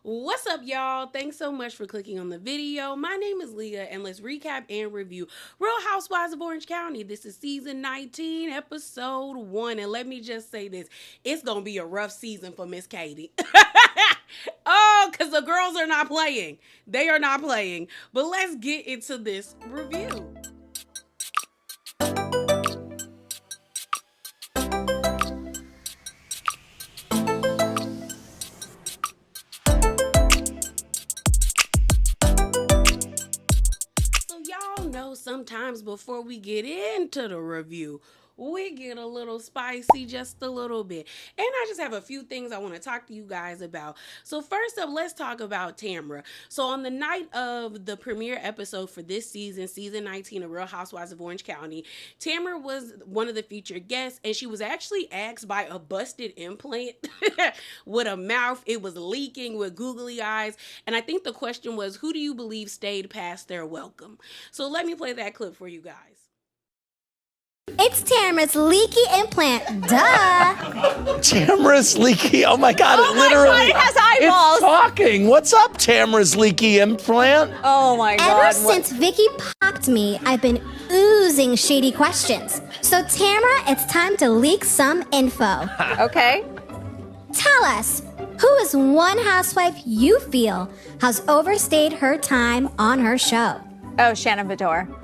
What's up, y'all? Thanks so much for clicking on the video. My name is Leah, and let's recap and review Real Housewives of Orange County. This is season 19, episode 1. And let me just say this, it's going to be a rough season for Miss Katie. Oh, because the girls are not playing. They are not playing. But let's get into this review. So y'all know sometimes before we get into the review, we get a little spicy just a little bit. And I just have a few things I want to talk to you guys about. So first up, let's talk about Tamra. So on the night of the premiere episode for this season, season 19 of Real Housewives of Orange County, Tamra was one of the featured guests, and she was actually asked by a busted implant with a mouth. It was leaking with googly eyes. And I think the question was, who do you believe stayed past their welcome? So let me play that clip for you guys. It's Tamara's leaky implant. Duh. Tamara's leaky. Oh my God! Oh it my literally. God, it has eyeballs. It's talking. What's up, Tamara's leaky implant? Oh my God. Ever since Vicky popped me, I've been oozing shady questions. So Tamara, it's time to leak some info. Okay. Tell us, who is one housewife you feel has overstayed her time on her show? Oh, Shannon Bedore.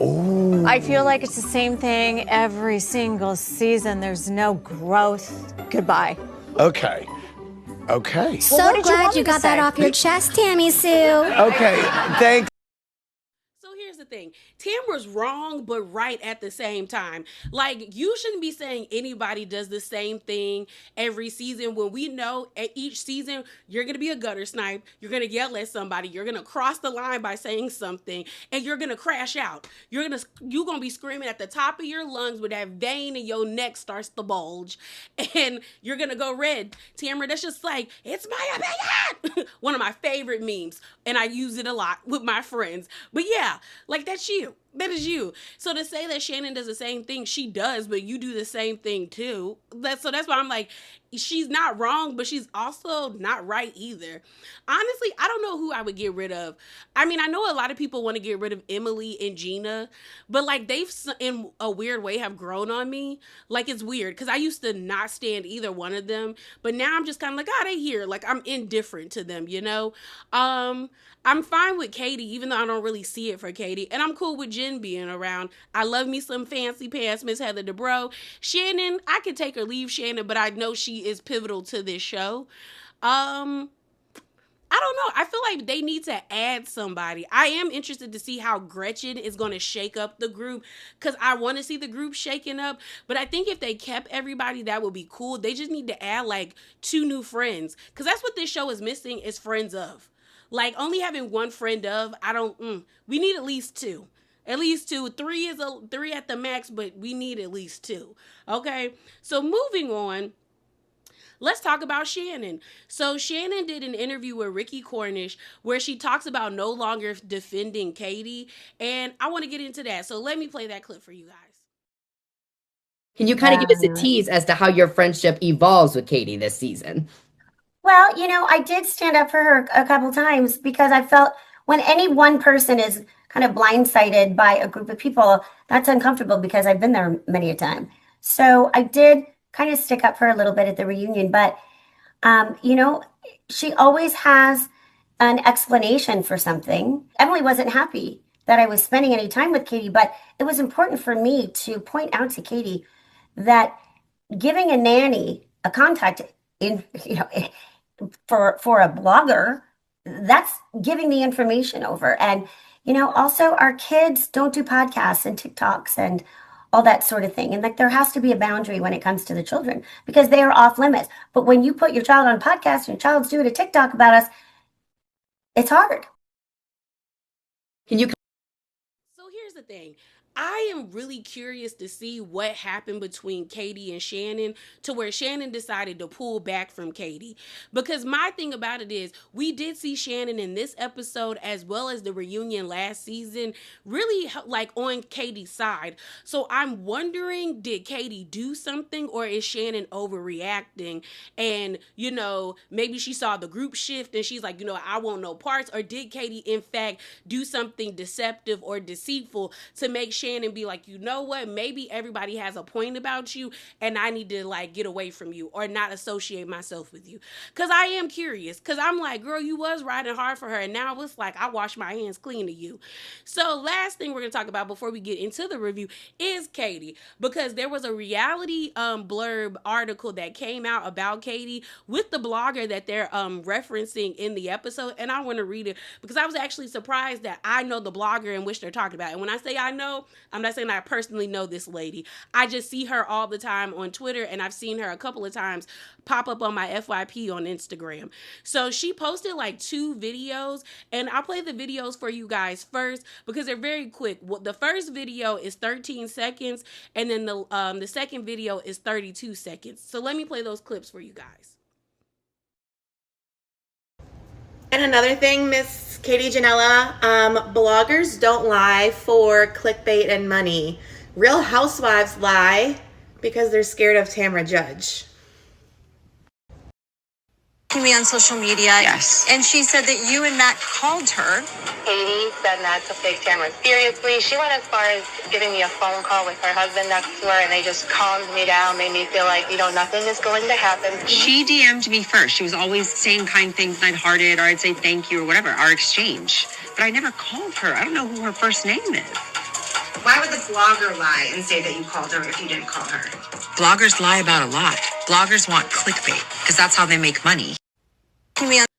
Oh. I feel like it's the same thing every single season. There's no growth. Goodbye. Okay. Okay. So what did you glad want you me to got that say? off your chest, Tammy Sue. Okay. Thanks. So here's the thing. Tamra's wrong, but right at the same time. Like, you shouldn't be saying anybody does the same thing every season when we know at each season you're going to be a gutter snipe, you're going to yell at somebody, you're going to cross the line by saying something, and you're going to crash out. You're going to be screaming at the top of your lungs when that vein in your neck starts to bulge, and you're going to go red. Tamra, that's just like, it's my opinion. One of my favorite memes, and I use it a lot with my friends. But yeah, like, that's you. That is you. So to say that Shannon does the same thing, she does, but you do the same thing too. That's why I'm like, she's not wrong, but she's also not right either. Honestly, I don't know who I would get rid of. I mean, I know a lot of people want to get rid of Emily and Gina, but like, they've in a weird way have grown on me. Like, it's weird because I used to not stand either one of them, but now I'm just kind of like, oh, they here. Like, I'm indifferent to them, you know? I'm fine with Katie, even though I don't really see it for Katie. And I'm cool with Jen being around. I love me some fancy pants, Miss Heather Dubrow. Shannon, I could take or leave Shannon, but I know she is pivotal to this show. I don't know. I feel like they need to add somebody. I am interested to see how Gretchen is going to shake up the group because I want to see the group shaking up. But I think if they kept everybody, that would be cool. They just need to add like 2 new friends because that's what this show is missing is friends of. Like, only having one friend of, we need at least 2. At least 2. 3 is 3 at the max, but we need at least 2. Okay? So moving on, let's talk about Shannon. So Shannon did an interview with Ricky Cornish where she talks about no longer defending Katie, and I want to get into that. So let me play that clip for you guys. Can you kind of give us a tease as to how your friendship evolves with Katie this season? Well, I did stand up for her a couple times because I felt when any one person is kind of blindsided by a group of people, that's uncomfortable because I've been there many a time. So I did kind of stick up for her a little bit at the reunion, but she always has an explanation for something. Emily wasn't happy that I was spending any time with Katie, but it was important for me to point out to Katie that giving a nanny a contact for a blogger, that's giving the information over. And, also our kids don't do podcasts and TikToks and all that sort of thing. And like, there has to be a boundary when it comes to the children because they are off limits. But when you put your child on podcast and your child's doing a TikTok about us, it's hard. Can you So here's the thing. I am really curious to see what happened between Katie and Shannon to where Shannon decided to pull back from Katie. Because my thing about it is, we did see Shannon in this episode as well as the reunion last season, really like on Katie's side. So I'm wondering, did Katie do something or is Shannon overreacting? And, maybe she saw the group shift and she's like, I want no parts. Or did Katie, in fact, do something deceptive or deceitful to make Shannon be like, what? Maybe everybody has a point about you and I need to like get away from you or not associate myself with you. Cause I am curious. Cause I'm like, girl, you was riding hard for her. And now it's like, I wash my hands clean to you. So last thing we're going to talk about before we get into the review is Katie. Because there was a reality blurb article that came out about Katie with the blogger that they're referencing in the episode. And I want to read it because I was actually surprised that I know the blogger in which they're talking about. And when I say I know, I'm not saying I personally know this lady. I just see her all the time on Twitter, and I've seen her a couple of times pop up on my FYP on Instagram. So she posted like 2 videos, and I'll play the videos for you guys first because they're very quick. The first video is 13 seconds, and then the second video is 32 seconds. So let me play those clips for you guys. And another thing, Miss Katie Janela, bloggers don't lie for clickbait and money. Real Housewives lie because they're scared of Tamra Judge. Me on social media. Yes. And she said that you and Matt called her. Katie said not to take Tamra seriously. She went as far as giving me a phone call with her husband next to her, and they just calmed me down, made me feel like, nothing is going to happen. She DM'd me first. She was always saying kind things, and I'd heart it, or I'd say thank you, or whatever, our exchange. But I never called her. I don't know who her first name is. Why would the blogger lie and say that you called her if you didn't call her? Bloggers lie about a lot. Bloggers want clickbait, because that's how they make money.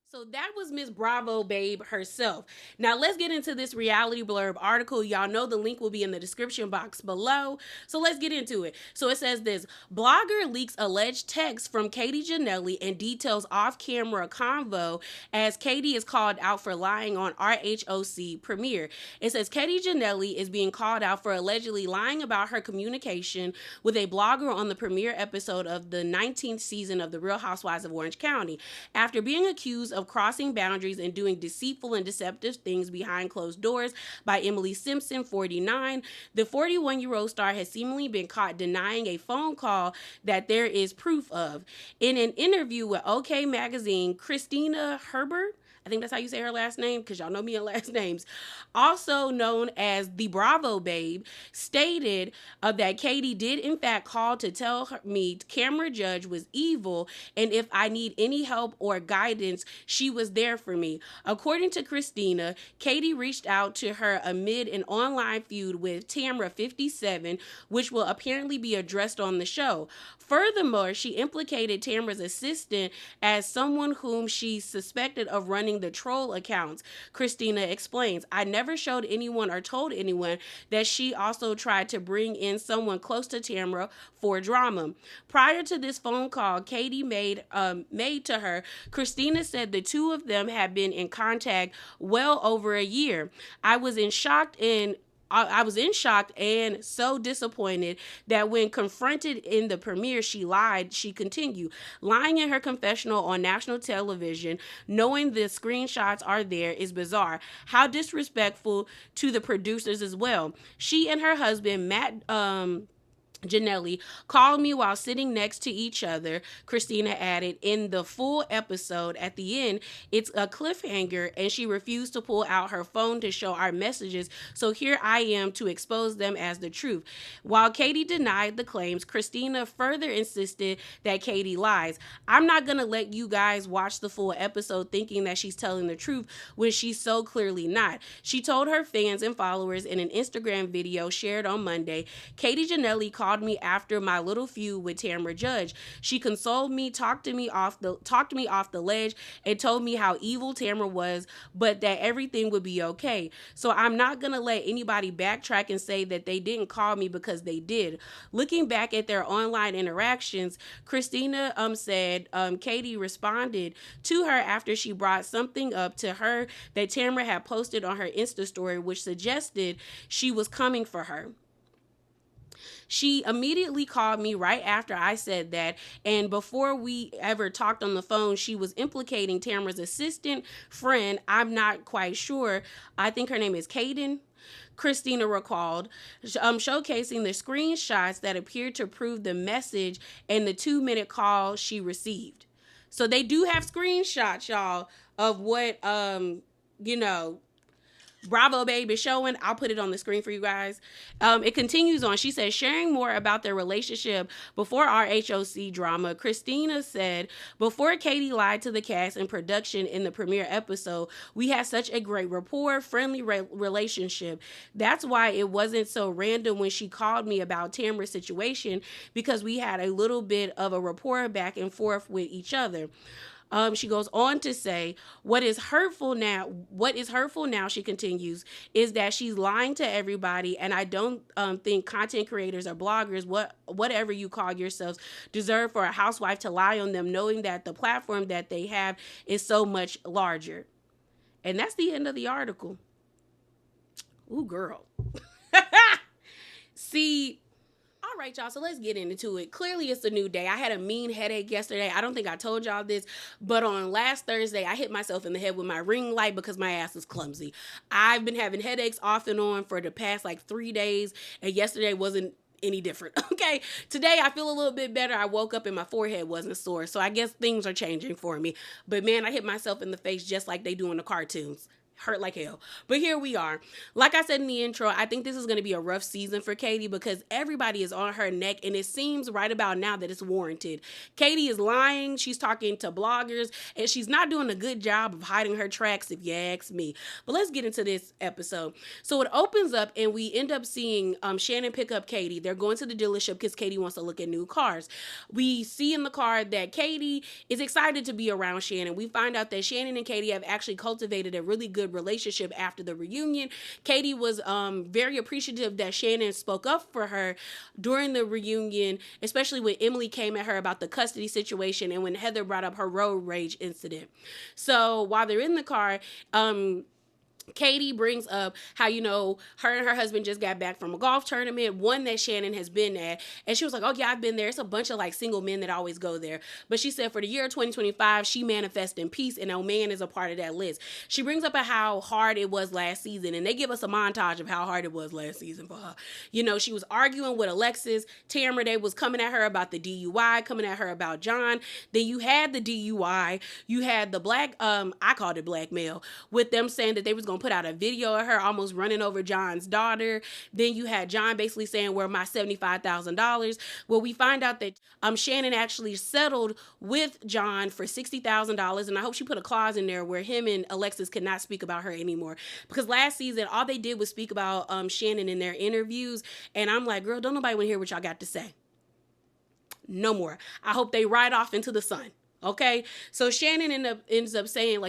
So that was Miss Bravo Babe herself. Now let's get into this reality blurb article. Y'all know the link will be in the description box below. So let's get into it. So it says this: blogger leaks alleged text from Katie Janelli and details off-camera convo as Katie is called out for lying on RHOC premiere. It says Katie Janelli is being called out for allegedly lying about her communication with a blogger on the premiere episode of the 19th season of The Real Housewives of Orange County. After being accused of crossing boundaries and doing deceitful and deceptive things behind closed doors by Emily Simpson, 49, the 41-year-old star has seemingly been caught denying a phone call that there is proof of. In an interview with OK Magazine, Christina Herbert, I think that's how you say her last name because y'all know me in last names, also known as the Bravo Babe, stated that Katie did in fact call to tell me Tamra Judge was evil and if I need any help or guidance, she was there for me. According to Christina, Katie reached out to her amid an online feud with Tamra 57, which will apparently be addressed on the show. Furthermore, she implicated Tamra's assistant as someone whom she suspected of running the troll accounts. Christina explains, I never showed anyone or told anyone that she also tried to bring in someone close to Tamra for drama. Prior to this phone call Katie made to her, Christina said the two of them had been in contact well over a year. I was in shock and so disappointed that when confronted in the premiere, she lied. She continued, lying in her confessional on national television, knowing the screenshots are there is bizarre. How disrespectful to the producers as well. She and her husband, Matt Janelli, called me while sitting next to each other, Christina added. In the full episode, at the end, it's a cliffhanger and she refused to pull out her phone to show our messages, so here I am to expose them as the truth. While Katie denied the claims, Christina further insisted that Katie lies. I'm not going to let you guys watch the full episode thinking that she's telling the truth when she's so clearly not. She told her fans and followers in an Instagram video shared on Monday. Katie Janelli called me after my little feud with Tamra Judge. She consoled me, talked me off the ledge, and told me how evil Tamra was, but that everything would be okay. So I'm not gonna let anybody backtrack and say that they didn't call me because they did. Looking back at their online interactions, Christina said Katie responded to her after she brought something up to her that Tamra had posted on her Insta story, which suggested she was coming for her. She immediately called me right after I said that. And before we ever talked on the phone, she was implicating Tamara's assistant friend. I'm not quite sure. I think her name is Kaden. Christina recalled, showcasing the screenshots that appeared to prove the message and the 2-minute call she received. So they do have screenshots, y'all, of what, Bravo Babe is showing. I'll put it on the screen for you guys. It continues on. She says, sharing more about their relationship before our RHOC drama, Christina said, before Katie lied to the cast and production in the premiere episode, we had such a great rapport, friendly relationship. That's why it wasn't so random when she called me about Tamara's situation, because we had a little bit of a rapport back and forth with each other. She goes on to say, what is hurtful now, she continues, is that she's lying to everybody, and I don't think content creators or bloggers, whatever you call yourselves, deserve for a housewife to lie on them, knowing that the platform that they have is so much larger. And that's the end of the article. Ooh, girl. See... All right, y'all, so let's get into it. Clearly, it's a new day. I had a mean headache yesterday. I don't think I told y'all this, but on last Thursday, I hit myself in the head with my ring light because my ass is clumsy. I've been having headaches off and on for the past 3 days, and yesterday wasn't any different. Okay, today I feel a little bit better. I woke up and my forehead wasn't sore, so I guess things are changing for me. But man, I hit myself in the face just like they do in the cartoons. Hurt like hell. But here we are. Like I said in the intro, I think this is going to be a rough season for Katie because everybody is on her neck, and it seems right about now that it's warranted. Katie is lying. She's talking to bloggers, and she's not doing a good job of hiding her tracks, if you ask me. But let's get into this episode. So it opens up, and we end up seeing Shannon pick up Katie. They're going to the dealership because Katie wants to look at new cars. We see in the car that Katie is excited to be around Shannon. We find out that Shannon and Katie have actually cultivated a really good relationship after the reunion. Katie was very appreciative that Shannon spoke up for her during the reunion, especially when Emily came at her about the custody situation and when Heather brought up her road rage incident. So while they're in the car, Katie brings up how, her and her husband just got back from a golf tournament, one that Shannon has been at. And she was like, oh, yeah, I've been there. It's a bunch of single men that always go there. But she said for the year 2025, she manifests in peace, and no man is a part of that list. She brings up how hard it was last season, and they give us a montage of how hard it was last season for her. She was arguing with Alexis. Tamara, they was coming at her about the DUI, coming at her about John. Then you had the DUI. You had the I called it blackmail, with them saying that they was going to put out a video of her almost running over John's daughter. Then you had John basically saying, where my $75,000. Well, we find out that Shannon actually settled with John for $60,000, and I hope she put a clause in there where him and Alexis could not speak about her anymore, because last season all they did was speak about Shannon in their interviews, and I'm like, girl, don't nobody want to hear what y'all got to say. No more. I hope they ride off into the sun. Okay, so Shannon ends up saying,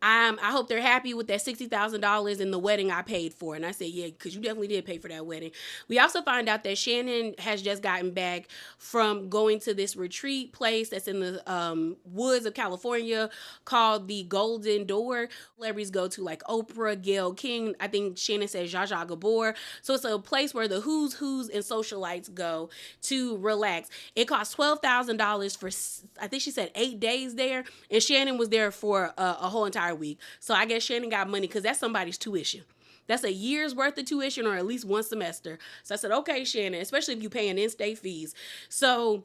I hope they're happy with that $60,000 in the wedding I paid for. And I said, yeah, because you definitely did pay for that wedding. We also find out that Shannon has just gotten back from going to this retreat place that's in the woods of California called the Golden Door. Celebrities go to Oprah, Gayle King. I think Shannon says Zsa Zsa Gabor. So it's a place where the who's and socialites go to relax. It costs $12,000 for, I think she said 8 days there. And Shannon was there for a whole entire week. So I guess Shannon got money because that's somebody's tuition. That's a year's worth of tuition, or at least one semester. So I said, okay, Shannon, especially if you paying in-state fees. So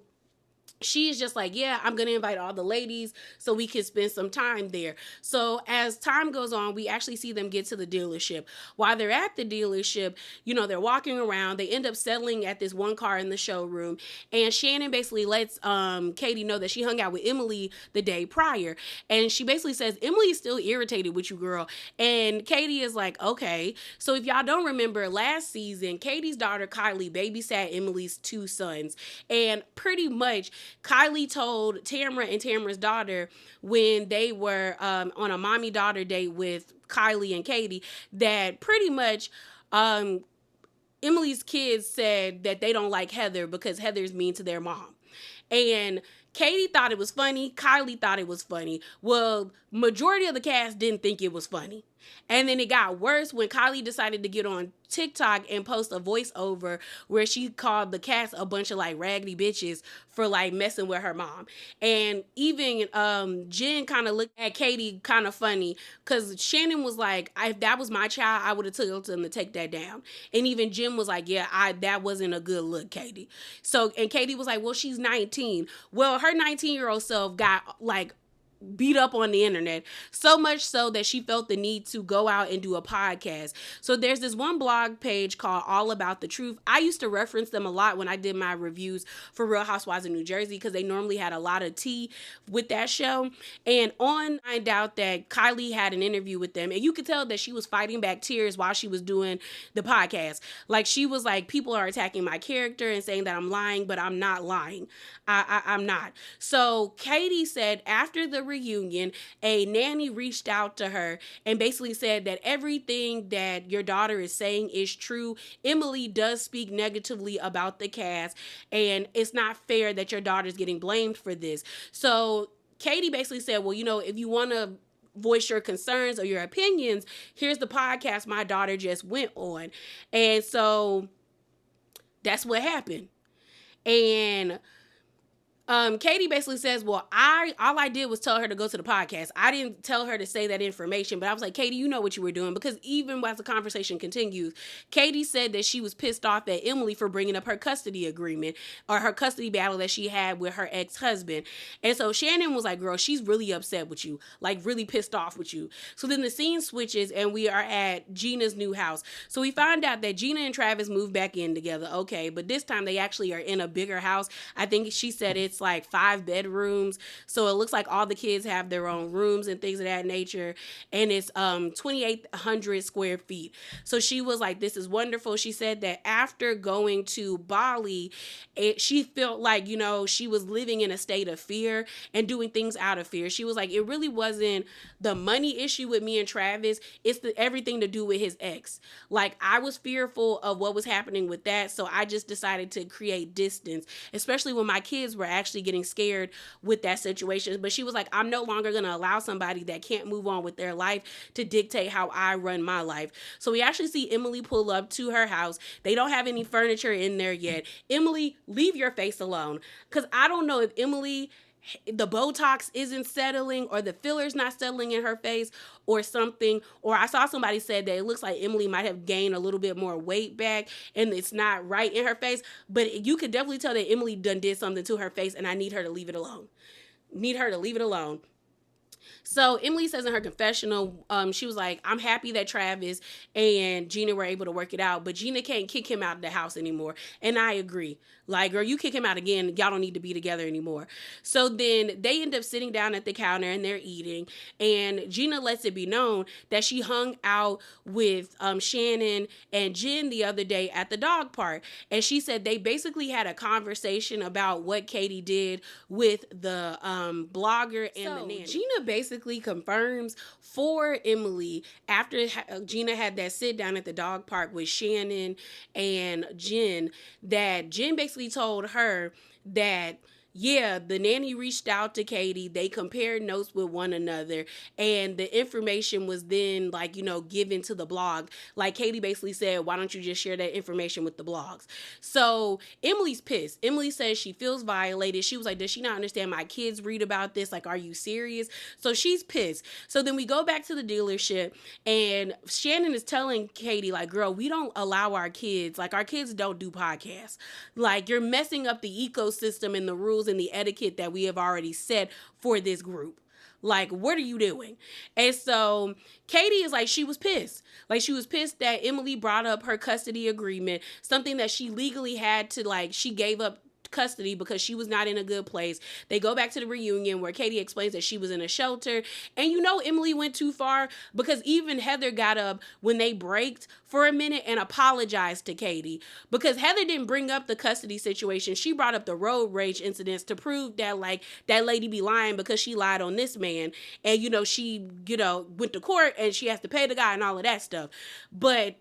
she's just like, yeah, I'm going to invite all the ladies so we can spend some time there. So as time goes on, we actually see them get to the dealership. While they're at the dealership, they're walking around. They end up settling at this one car in the showroom. And Shannon basically lets Katie know that she hung out with Emily the day prior. And she basically says, Emily's still irritated with you, girl. And Katie is like, okay. So if y'all don't remember, last season, Katie's daughter, Kylie, babysat Emily's 2 sons. And pretty much Kylie told Tamara and Tamara's daughter when they were on a mommy-daughter date with Kylie and Katie that pretty much Emily's kids said that they don't like Heather because Heather's mean to their mom. And Katie thought it was funny. Kylie thought it was funny. Well, majority of the cast didn't think it was funny. And then it got worse when Kylie decided to get on TikTok and post a voiceover where she called the cast a bunch of like raggedy bitches for like messing with her mom. And even Jen kind of looked at Katie kind of funny because Shannon was like, if that was my child, I would have told them to take that down. And even Jen was like, yeah, that wasn't a good look, Katie. So, and Katie was like, well, she's 19. Well, her 19-year-old self got like beat up on the internet, so much so that she felt the need to go out and do a podcast. So there's this one blog page called All About the Truth. I used to reference them a lot when I did my reviews for Real Housewives of New Jersey because they normally had a lot of tea with that show. And on find out that Kylie had an interview with them, and you could tell that she was fighting back tears while she was doing the podcast. Like she was like, people are attacking my character and saying that I'm lying, but I'm not lying. I'm not. So Katie said after the reunion, a nanny reached out to her and basically said that everything that your daughter is saying is true. Emily does speak negatively about the cast, and it's not fair that your daughter's getting blamed for this. So Katie basically said, well, you know, if you want to voice your concerns or your opinions, here's the podcast my daughter just went on. And so that's what happened. And Katie basically says, well, all I did was tell her to go to the podcast. I didn't tell her to say that information, but I was like, Katie, you know what you were doing. Because even as the conversation continues, Katie said that she was pissed off at Emily for bringing up her custody agreement or her custody battle that she had with her ex-husband. And so Shannon was like, girl, she's really upset with you, like really pissed off with you. So then the scene switches and we are at Gina's new house. So we find out that Gina and Travis moved back in together. Okay, but this time they actually are in a bigger house. I think she said it's like 5 bedrooms, so it looks like all the kids have their own rooms and things of that nature, and it's 2,800 square feet. So she was like, this is wonderful. She said that after going to Bali, she felt like, you know, she was living in a state of fear and doing things out of fear. She was like, it really wasn't the money issue with me and Travis, it's everything to do with his ex. Like, I was fearful of what was happening with that, so I just decided to create distance, especially when my kids were actually getting scared with that situation. But she was like, I'm no longer going to allow somebody that can't move on with their life to dictate how I run my life. So we actually see Emily pull up to her house. They don't have any furniture in there yet. Emily, leave your face alone. Because I don't know if Emily, the Botox isn't settling or the filler's not settling in her face or something. Or I saw somebody said that it looks like Emily might have gained a little bit more weight back and it's not right in her face. But you could definitely tell that Emily did something to her face, and I need her to leave it alone. So Emily says in her confessional, she was like, I'm happy that Travis and Gina were able to work it out, but Gina can't kick him out of the house anymore. And I agree. Like, girl, you kick him out again, y'all don't need to be together anymore. So then they end up sitting down at the counter and they're eating. And Gina lets it be known that she hung out with Shannon and Jen the other day at the dog park. And she said they basically had a conversation about what Katie did with the blogger and the nanny. Gina basically confirms for Emily after Gina had that sit down at the dog park with Shannon and Jen, that Jen basically told her that, yeah, the nanny reached out to Katie. They compared notes with one another. And the information was then, like, you know, given to the blog. Like, Katie basically said, why don't you just share that information with the blogs? So Emily's pissed. Emily says she feels violated. She was like, does she not understand my kids read about this? Like, are you serious? So she's pissed. So then we go back to the dealership and Shannon is telling Katie, like, girl, we don't allow our kids, like, our kids don't do podcasts. Like, you're messing up the ecosystem and the rules and the etiquette that we have already set for this group. Like, what are you doing? And so Katie is like, she was pissed. Like, she was pissed that Emily brought up her custody agreement, something that she legally had to, like, she gave up custody because she was not in a good place. They go back to the reunion where Katie explains that she was in a shelter. And you know Emily went too far because even Heather got up when they braked for a minute and apologized to Katie because Heather didn't bring up the custody situation. She brought up the road rage incidents to prove that, like, that lady be lying because she lied on this man. And, you know, she, you know, went to court and she has to pay the guy and all of that stuff. But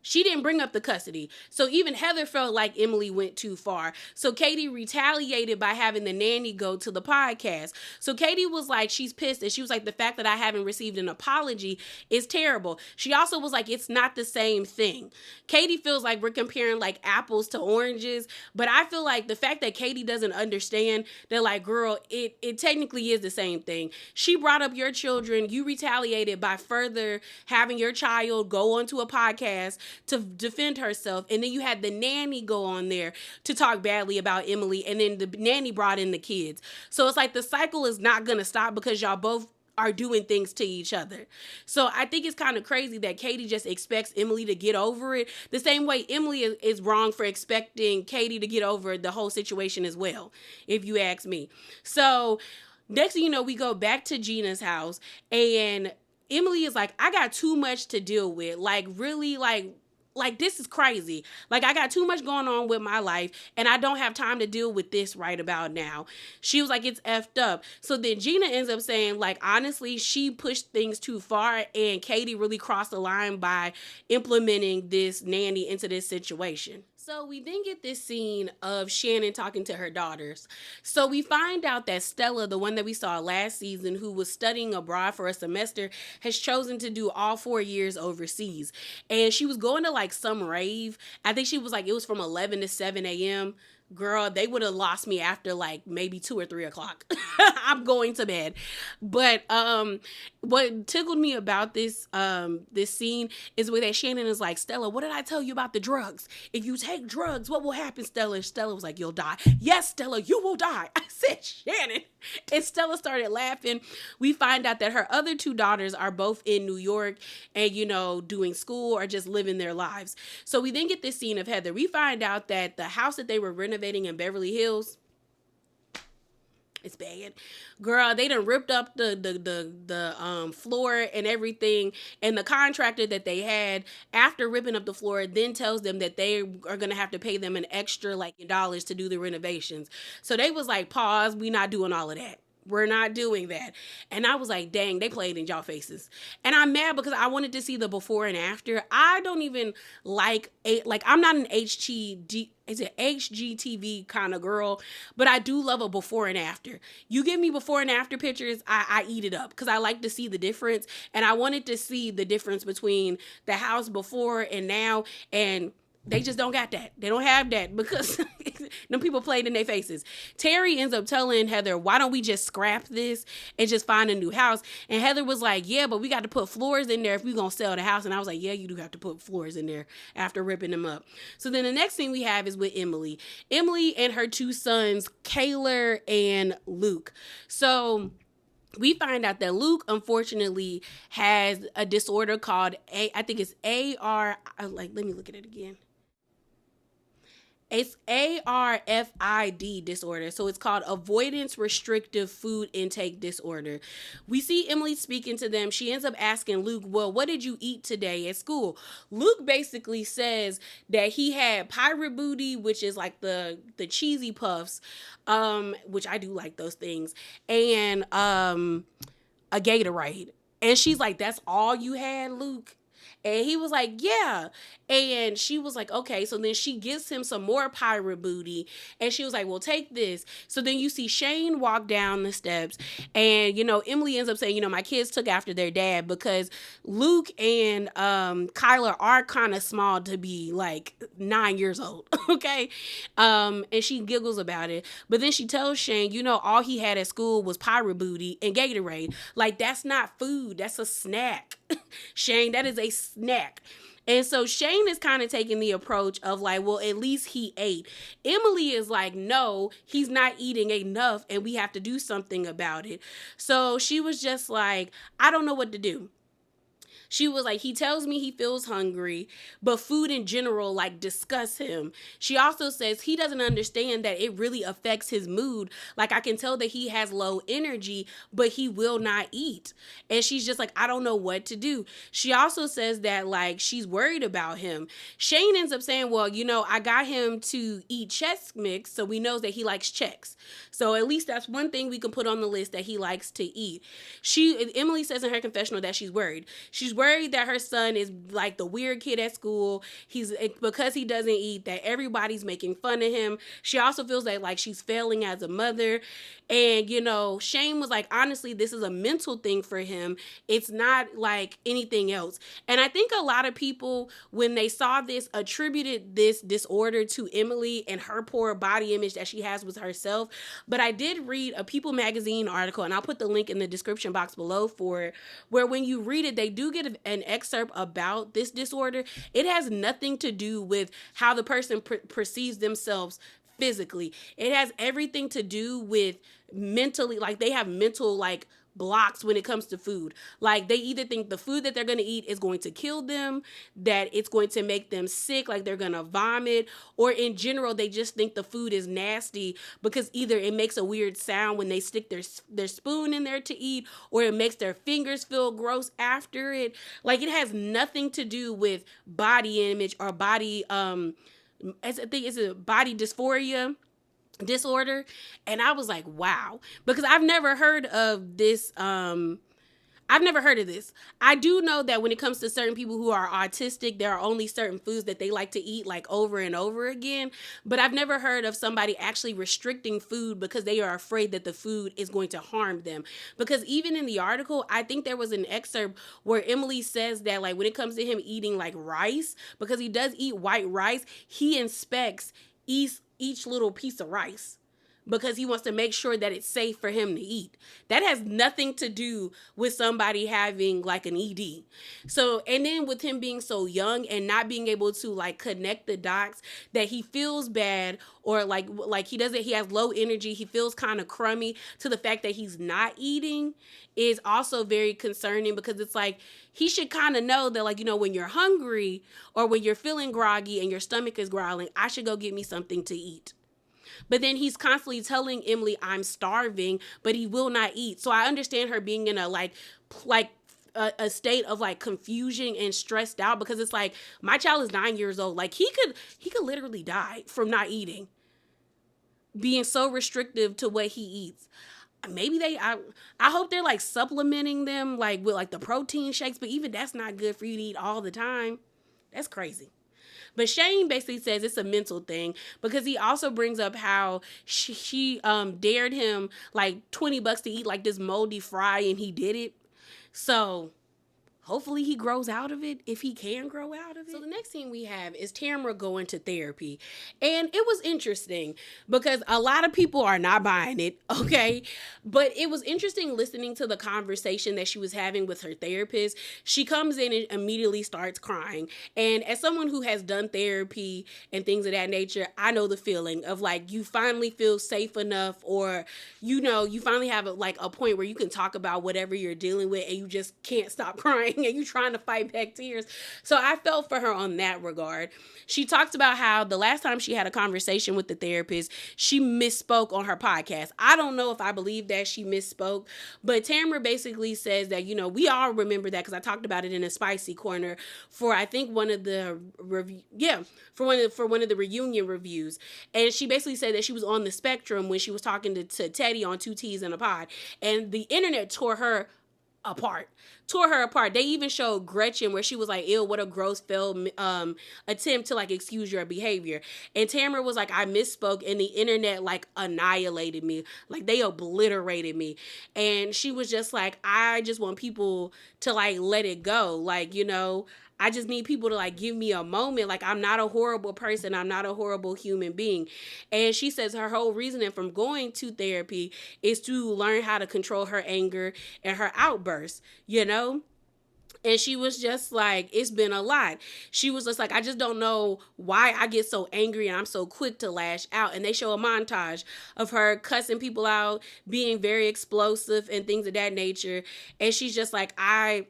She didn't bring up the custody. So even Heather felt like Emily went too far. So Katie retaliated by having the nanny go to the podcast. So Katie was like, she's pissed. And she was like, the fact that I haven't received an apology is terrible. She also was like, it's not the same thing. Katie feels like we're comparing like apples to oranges. But I feel like the fact that Katie doesn't understand that, like, girl, it technically is the same thing. She brought up your children. You retaliated by further having your child go onto a podcast to defend herself, and then you had the nanny go on there to talk badly about Emily, and then the nanny brought in the kids. So it's like the cycle is not gonna stop because y'all both are doing things to each other. So I think it's kind of crazy that Katie just expects Emily to get over it the same way Emily is wrong for expecting Katie to get over the whole situation as well, if you ask me. So next thing you know, we go back to Gina's house, and Emily is like, I got too much to deal with. Like, really, like this is crazy. Like, I got too much going on with my life, and I don't have time to deal with this right about now. She was like, it's effed up. So then Gina ends up saying, like, honestly, she pushed things too far, and Katie really crossed the line by implementing this nanny into this situation. So we then get this scene of Shannon talking to her daughters. So we find out that Stella, the one that we saw last season, who was studying abroad for a semester, has chosen to do all 4 years overseas. And she was going to like some rave. I think she was like, it was from 11 to 7 a.m. Girl, they would have lost me after like maybe 2 or 3 o'clock. I'm going to bed. But what tickled me about this scene is where that Shannon is like, Stella, what did I tell you about the drugs? If you take drugs, what will happen, Stella? And Stella was like, you'll die. Yes, Stella, you will die. I said, Shannon. And Stella started laughing. We find out that her other 2 daughters are both in New York and, you know, doing school or just living their lives. So we then get this scene of Heather. We find out that the house that they were renovating in Beverly Hills, it's bad. Girl, they done ripped up the floor and everything. And the contractor that they had, after ripping up the floor, then tells them that they are going to have to pay them an extra like dollars to do the renovations. So they was like, pause, we not doing all of that. We're not doing that. And I was like, dang, they played in y'all faces. And I'm mad because I wanted to see the before and after. I don't even like I'm not an HGTV kind of girl, but I do love a before and after. You give me before and after pictures, I eat it up because I like to see the difference. And I wanted to see the difference between the house before and now, and they just don't got that. They don't have that because them people played in their faces. Terry ends up telling Heather, why don't we just scrap this and just find a new house? And Heather was like, yeah, but we got to put floors in there if we're going to sell the house. And I was like, yeah, you do have to put floors in there after ripping them up. So then the next thing we have is with Emily. Emily and her 2 sons, Kaylor and Luke. So we find out that Luke, unfortunately, has a disorder called I think it's let me look at it again. It's ARFID disorder. So it's called avoidance restrictive food intake disorder. We see Emily speaking to them. She ends up asking Luke, well, what did you eat today at school? Luke basically says that he had pirate booty, which is like the cheesy puffs, which I do like those things, and a Gatorade. And she's like, that's all you had, Luke? And he was like, yeah. And she was like, okay. So then she gives him some more pirate booty. And she was like, well, take this. So then you see Shane walk down the steps. And, you know, Emily ends up saying, you know, my kids took after their dad because Luke and Kyler are kind of small to be like 9 years old. Okay. And she giggles about it. But then she tells Shane, you know, all he had at school was pirate booty and Gatorade. Like, that's not food. That's a snack. Shane, that is a snack. And so Shane is kind of taking the approach of like, well, at least he ate. Emily is like, no, he's not eating enough and we have to do something about it. So she was just like, I don't know what to do. She was like, he tells me he feels hungry, but food in general, like, disgusts him. She also says he doesn't understand that it really affects his mood. Like, I can tell that he has low energy, but he will not eat. And she's just like, I don't know what to do. She also says that, like, she's worried about him. Shane ends up saying, well, you know, I got him to eat Chex Mix, so we know that he likes Chex. So at least that's one thing we can put on the list that he likes to eat. Emily says in her confessional that she's worried. She's worried that her son is like the weird kid at school. Because he doesn't eat, that everybody's making fun of him. She also feels that like she's failing as a mother. And, you know, Shane was like, honestly, this is a mental thing for him. It's not like anything else. And I think a lot of people, when they saw this, attributed this disorder to Emily and her poor body image that she has with herself. But I did read a People magazine article, and I'll put the link in the description box below for it, where when you read it, they do get an excerpt about this disorder. It has nothing to do with how the person perceives themselves physically. It has everything to do with mentally, like they have mental like blocks when it comes to food. Like they either think the food that they're going to eat is going to kill them, that it's going to make them sick, like they're going to vomit, or in general they just think the food is nasty because either it makes a weird sound when they stick their spoon in there to eat, or it makes their fingers feel gross after it. Like it has nothing to do with body image or body I think it's a body dysphoria disorder. And I was like, wow, because I've never heard of this. I've never heard of this. I do know that when it comes to certain people who are autistic, there are only certain foods that they like to eat like over and over again. But I've never heard of somebody actually restricting food because they are afraid that the food is going to harm them. Because even in the article, I think there was an excerpt where Emily says that like when it comes to him eating like rice, because he does eat white rice, he inspects each little piece of rice because he wants to make sure that it's safe for him to eat. That has nothing to do with somebody having like an ED. So, and then with him being so young and not being able to like connect the dots that he feels bad, or like he has low energy, he feels kind of crummy, to the fact that he's not eating is also very concerning, because it's like he should kind of know that, like, you know, when you're hungry or when you're feeling groggy and your stomach is growling, I should go get me something to eat. But then he's constantly telling Emily, I'm starving, but he will not eat. So I understand her being in a state of like confusion and stressed out, because it's like, my child is 9 years old. Like he could literally die from not eating, being so restrictive to what he eats. Maybe I hope they're like supplementing them like with like the protein shakes, but even that's not good for you to eat all the time. That's crazy. But Shane basically says it's a mental thing, because he also brings up how she dared him like $20 to eat like this moldy fry, and he did it. So hopefully he grows out of it, if he can grow out of it. So the next thing we have is Tamara going to therapy. And it was interesting because a lot of people are not buying it, okay? But it was interesting listening to the conversation that she was having with her therapist. She comes in and immediately starts crying. And as someone who has done therapy and things of that nature, I know the feeling of like you finally feel safe enough, or you know, you finally have like a point where you can talk about whatever you're dealing with and you just can't stop crying and you trying to fight back tears. So I felt for her on that regard. She talked about how the last time she had a conversation with the therapist, she misspoke on her podcast. I don't know if I believe that she misspoke, but Tamara basically says that, you know, we all remember that because I talked about it in a spicy corner for I think one of the for one of the reunion reviews. And she basically said that she was on the spectrum when she was talking to Teddy on Two T's in a Pod, and the internet tore her apart. They even showed Gretchen where she was like, ew, what a gross failed attempt to like excuse your behavior. And Tamara was like, I misspoke, and the internet like annihilated me. Like they obliterated me. And she was just like, I just want people to like let it go. Like, you know, I just need people to like give me a moment. Like I'm not a horrible person. I'm not a horrible human being. And she says her whole reasoning from going to therapy is to learn how to control her anger and her outbursts, you know? And she was just like, it's been a lot. She was just like, I just don't know why I get so angry and I'm so quick to lash out. And they show a montage of her cussing people out, being very explosive and things of that nature. And she's just like, I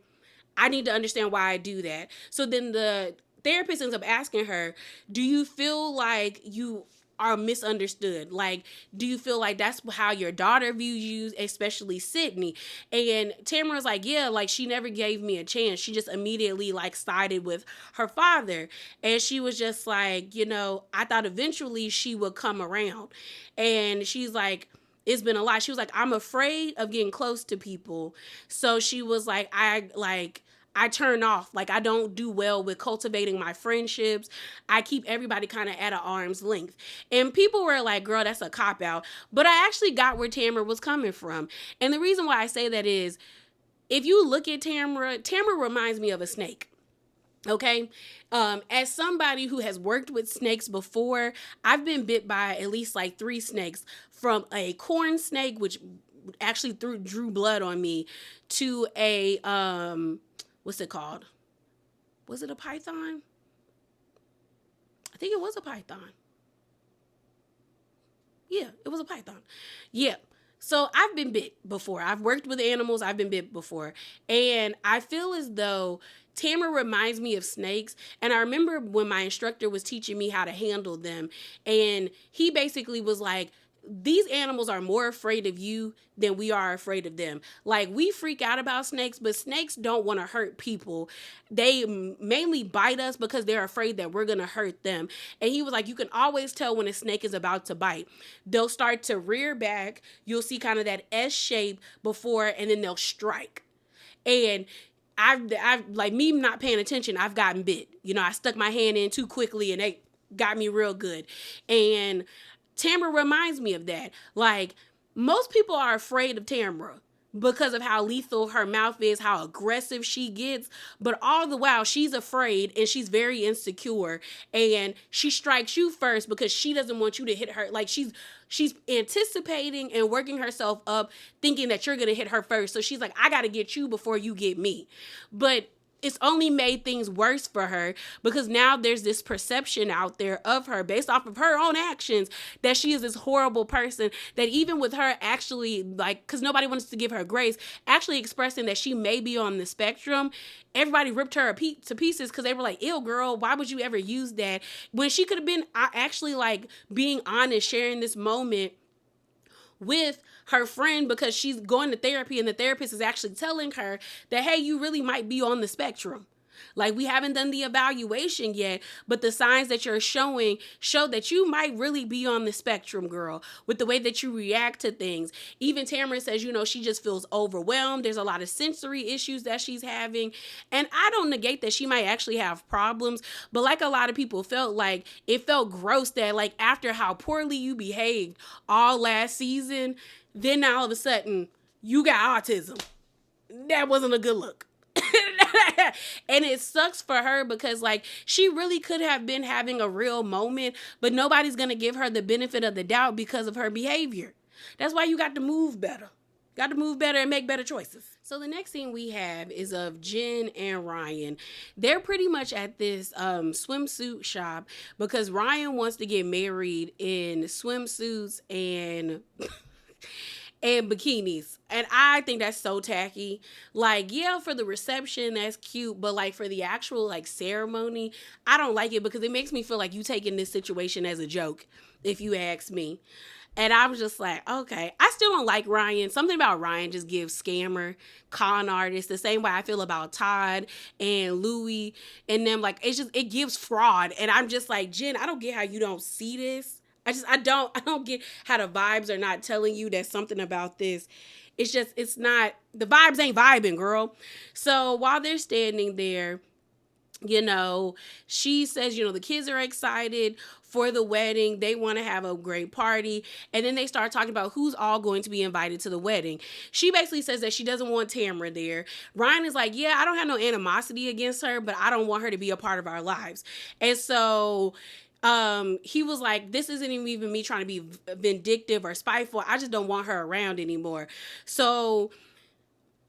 need to understand why I do that. So then the therapist ends up asking her, do you feel like you are misunderstood? Like, do you feel like that's how your daughter views you, especially Sydney? And Tamara's like, yeah, like she never gave me a chance. She just immediately like sided with her father. And she was just like, you know, I thought eventually she would come around. And she's like, it's been a lot. She was like, I'm afraid of getting close to people. So she was like, I turn off. Like, I don't do well with cultivating my friendships. I keep everybody kind of at an arm's length. And people were like, girl, that's a cop-out. But I actually got where Tamra was coming from. And the reason why I say that is, if you look at Tamra reminds me of a snake. Okay. As somebody who has worked with snakes before, I've been bit by at least like 3 snakes, from a corn snake, which actually drew blood on me, to a, what's it called? Was it a python? I think it was a python. Yeah, it was a python. Yeah. So I've been bit before. I've worked with animals. I've been bit before. And I feel as though Tamra reminds me of snakes. And I remember when my instructor was teaching me how to handle them, and he basically was like, these animals are more afraid of you than we are afraid of them. Like, we freak out about snakes, but snakes don't want to hurt people. They mainly bite us because they're afraid that we're going to hurt them. And he was like, you can always tell when a snake is about to bite. They'll start to rear back. You'll see kind of that S shape before, and then they'll strike. And I've like, me not paying attention, I've gotten bit. You know, I stuck my hand in too quickly and they got me real good. And Tamra reminds me of that. Like, most people are afraid of Tamra because of how lethal her mouth is, how aggressive she gets. But all the while, she's afraid and she's very insecure. And she strikes you first because she doesn't want you to hit her. Like, she's anticipating and working herself up, thinking that you're going to hit her first. So she's like, I got to get you before you get me. But it's only made things worse for her, because now there's this perception out there of her based off of her own actions that she is this horrible person, that even with her actually, like, because nobody wants to give her grace, actually expressing that she may be on the spectrum, everybody ripped her to pieces because they were like, ew, girl, why would you ever use that? When she could have been actually like being honest, sharing this moment with her friend, because she's going to therapy and the therapist is actually telling her that, hey, you really might be on the spectrum. Like, we haven't done the evaluation yet, but the signs that you're showing show that you might really be on the spectrum, girl, with the way that you react to things. Even Tamara says, you know, she just feels overwhelmed. There's a lot of sensory issues that she's having. And I don't negate that she might actually have problems, but like a lot of people felt like, it felt gross that, like, after how poorly you behaved all last season, then all of a sudden you got autism. That wasn't a good look. And it sucks for her because, like, she really could have been having a real moment, but nobody's going to give her the benefit of the doubt because of her behavior. That's why you got to move better. Got to move better and make better choices. So the next scene we have is of Jen and Ryan. They're pretty much at this swimsuit shop because Ryan wants to get married in swimsuits and bikinis. And I think that's so tacky. Like, yeah, for the reception, that's cute. But, like, for the actual, like, ceremony, I don't like it because it makes me feel like you taking this situation as a joke, if you ask me. And I was just like, okay. I still don't like Ryan. Something about Ryan just gives scammer, con artist, the same way I feel about Todd and Louis and them. Like, it gives fraud. And I'm just like, Jen, I don't get how you don't see this. I don't get how the vibes are not telling you that something about this. It's not, the vibes ain't vibing, girl. So while they're standing there, you know, she says, you know, the kids are excited for the wedding. They want to have a great party. And then they start talking about who's all going to be invited to the wedding. She basically says that she doesn't want Tamra there. Ryan is like, yeah, I don't have no animosity against her, but I don't want her to be a part of our lives. And so he was like, this isn't even me trying to be vindictive or spiteful. I just don't want her around anymore. So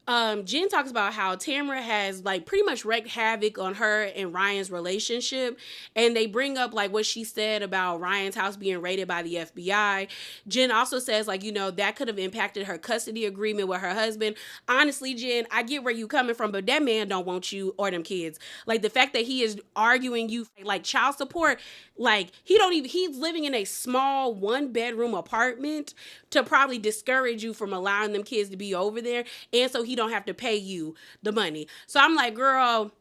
Jen talks about how Tamra has, like, pretty much wreaked havoc on her and Ryan's relationship. And they bring up, like, what she said about Ryan's house being raided by the FBI. Jen also says, like, you know, that could have impacted her custody agreement with her husband. Honestly, Jen, I get where you coming from, but that man don't want you or them kids. Like, the fact that he is arguing you, like, child support, like, he's living in a small 1-bedroom apartment to probably discourage you from allowing them kids to be over there. And so he don't have to pay you the money. So I'm like, girl,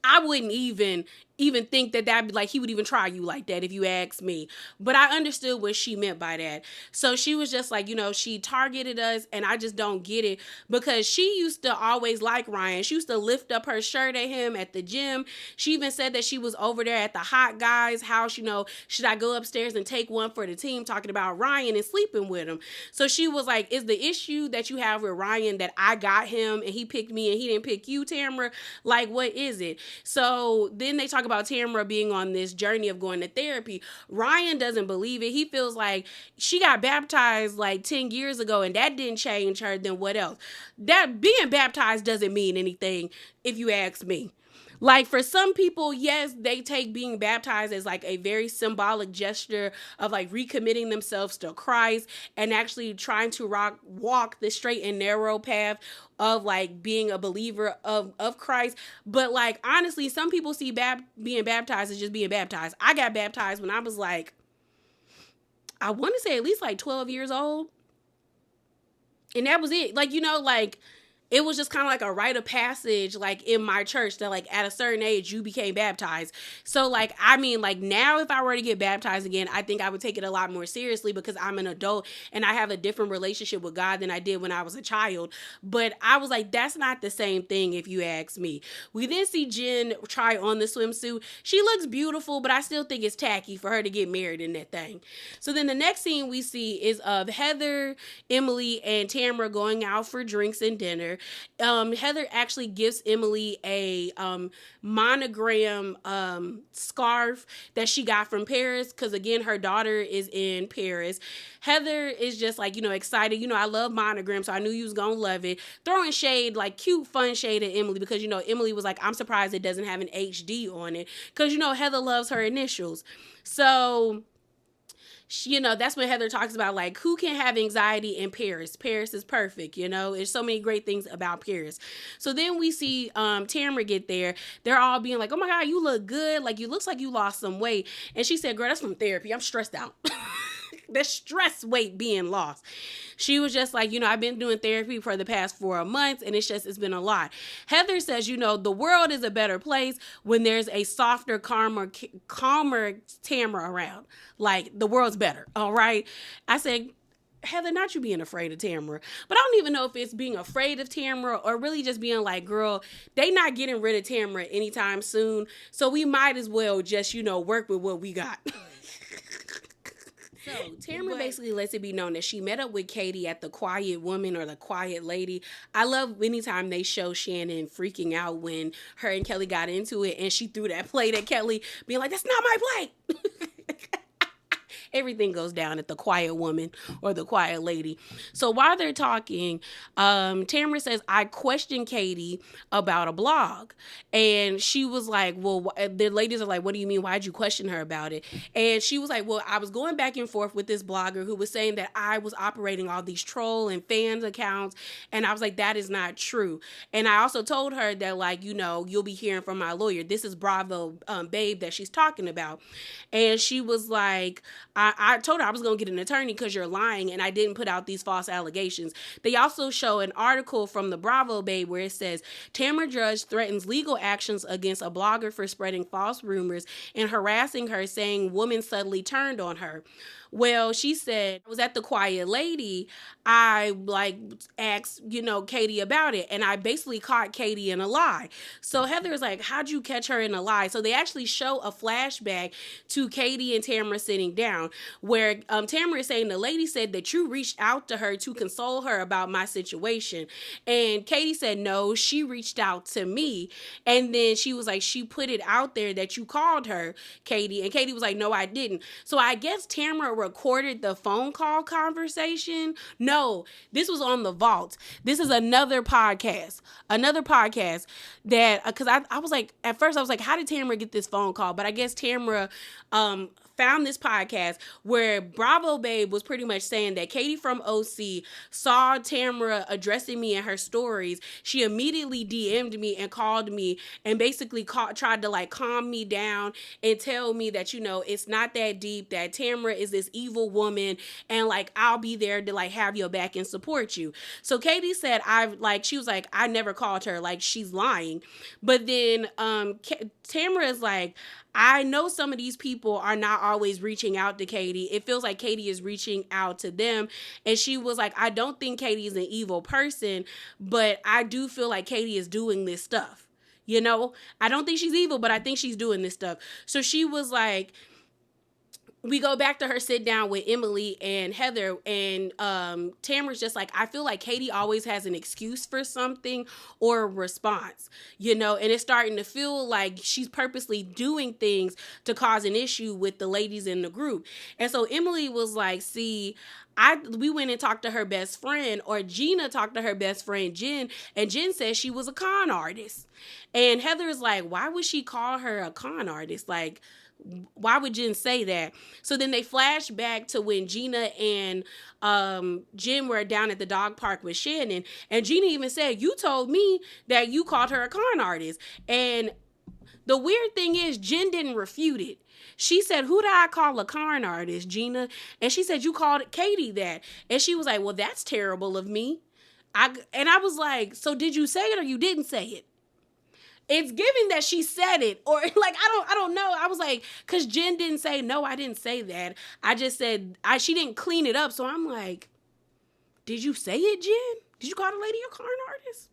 I wouldn't even, even think that be like he would even try you like that if you ask me. But I understood what she meant by that. So she was just like, she targeted us, and I just don't get it, because she used to always like Ryan. She used to lift up her shirt at him at the gym. She even said that she was over there at the hot guy's house, should I go upstairs and take one for the team, talking about Ryan and sleeping with him. So she was like, is the issue that you have with Ryan that I got him and he picked me and he didn't pick you, Tamra? Like, what is it? So then they talk about Tamra being on this journey of going to therapy. Ryan doesn't believe it. He feels like she got baptized like 10 years ago and that didn't change her. Then what else? That being baptized doesn't mean anything, if you ask me. Like, for some people, yes, they take being baptized as like a very symbolic gesture of like recommitting themselves to Christ and actually trying to walk the straight and narrow path of like being a believer of Christ. But like, honestly, some people see being baptized as just being baptized. I got baptized when I was like, I want to say at least like 12 years old. And that was it. Like, it was just kind of like a rite of passage, like in my church, that like at a certain age you became baptized. So like, I mean, like now if I were to get baptized again, I think I would take it a lot more seriously because I'm an adult and I have a different relationship with God than I did when I was a child. But I was like, that's not the same thing if you ask me. We then see Jen try on the swimsuit. She looks beautiful, but I still think it's tacky for her to get married in that thing. So then the next scene we see is of Heather, Emily, and Tamra going out for drinks and dinner. Heather actually gives Emily a monogram scarf that she got from Paris because, again, her daughter is in Paris. Heather is just like, excited. I love monograms, so I knew you was going to love it. Throwing shade, like cute, fun shade at Emily because, Emily was like, I'm surprised it doesn't have an HD on it because, Heather loves her initials. So... that's when Heather talks about like who can have anxiety in Paris. Paris is perfect, There's so many great things about Paris. So then we see Tamra get there. They're all being like, oh my God, you look good. Like, you looks like you lost some weight. And she said, girl, that's from therapy. I'm stressed out. The stress weight being lost. She was just like, I've been doing therapy for the past 4 months and it's been a lot. Heather says, the world is a better place when there's a softer, calmer Tamra around. Like, the world's better. All right. I said, Heather, not you being afraid of Tamra, but I don't even know if it's being afraid of Tamra or really just being like, girl, they not getting rid of Tamra anytime soon. So we might as well just, work with what we got. So Tamra basically lets it be known that she met up with Katie at the Quiet Woman or the Quiet Lady. I love anytime they show Shannon freaking out when her and Kelly got into it and she threw that plate at Kelly, being like, that's not my plate. Everything goes down at the Quiet Woman or the Quiet Lady. So while they're talking, Tamra says, I questioned Katie about a blog. And she was like, well, the ladies are like, what do you mean? Why'd you question her about it? And she was like, well, I was going back and forth with this blogger who was saying that I was operating all these troll and fans accounts. And I was like, that is not true. And I also told her that, like, you'll be hearing from my lawyer. This is Bravo Babe that she's talking about. And she was like, I told her I was going to get an attorney because you're lying and I didn't put out these false allegations. They also show an article from the Bravo Babe where it says, Tamra Judge threatens legal actions against a blogger for spreading false rumors and harassing her, saying woman suddenly turned on her. Well, she said, I was at the Quiet Lady. I asked, Katie about it. And I basically caught Katie in a lie. So Heather is like, how'd you catch her in a lie? So they actually show a flashback to Katie and Tamra sitting down where Tamra is saying the lady said that you reached out to her to console her about my situation. And Katie said, no, she reached out to me. And then she was like, she put it out there that you called her, Katie. And Katie was like, no, I didn't. So I guess Tamra recorded the phone call conversation. No, this was on the vault. This is another podcast that, because I was like, at first I was like, how did Tamra get this phone call? But I guess Tamra found this podcast where Bravo Babe was pretty much saying that Katie from OC saw Tamra addressing me in her stories. She immediately DM'd me and called me and basically tried to like calm me down and tell me that, you know, it's not that deep, that Tamra is this evil woman and like I'll be there to like have your back and support you. So Katie said she was like, I never called her, like she's lying. But then Tamra is like, I know some of these people are not always reaching out to Katie. It feels like Katie is reaching out to them. And she was like, I don't think Katie is an evil person, but I do feel like Katie is doing this stuff. You know, I don't think she's evil, but I think she's doing this stuff. So she was like, we go back to her sit down with Emily and Heather, and Tamara's just like, I feel like Katie always has an excuse for something or a response, you know, and it's starting to feel like she's purposely doing things to cause an issue with the ladies in the group. And so Emily was like, see, we went and talked to her best friend, or Gina talked to her best friend, Jen, and Jen said she was a con artist. And Heather is like, why would she call her a con artist? Like, why would Jen say that? So then they flash back to when Gina and Jen were down at the dog park with Shannon. And Gina even said, you told me that you called her a con artist. And the weird thing is, Jen didn't refute it. She said, who did I call a con artist, Gina? And she said, you called Katie that. And she was like, well, that's terrible of me. I was like, so did you say it or you didn't say it? It's giving that she said it, or like, I don't know. I was like, cause Jen didn't say, no, I didn't say that. I just said, she didn't clean it up. So I'm like, did you say it, Jen? Did you call the lady a con artist?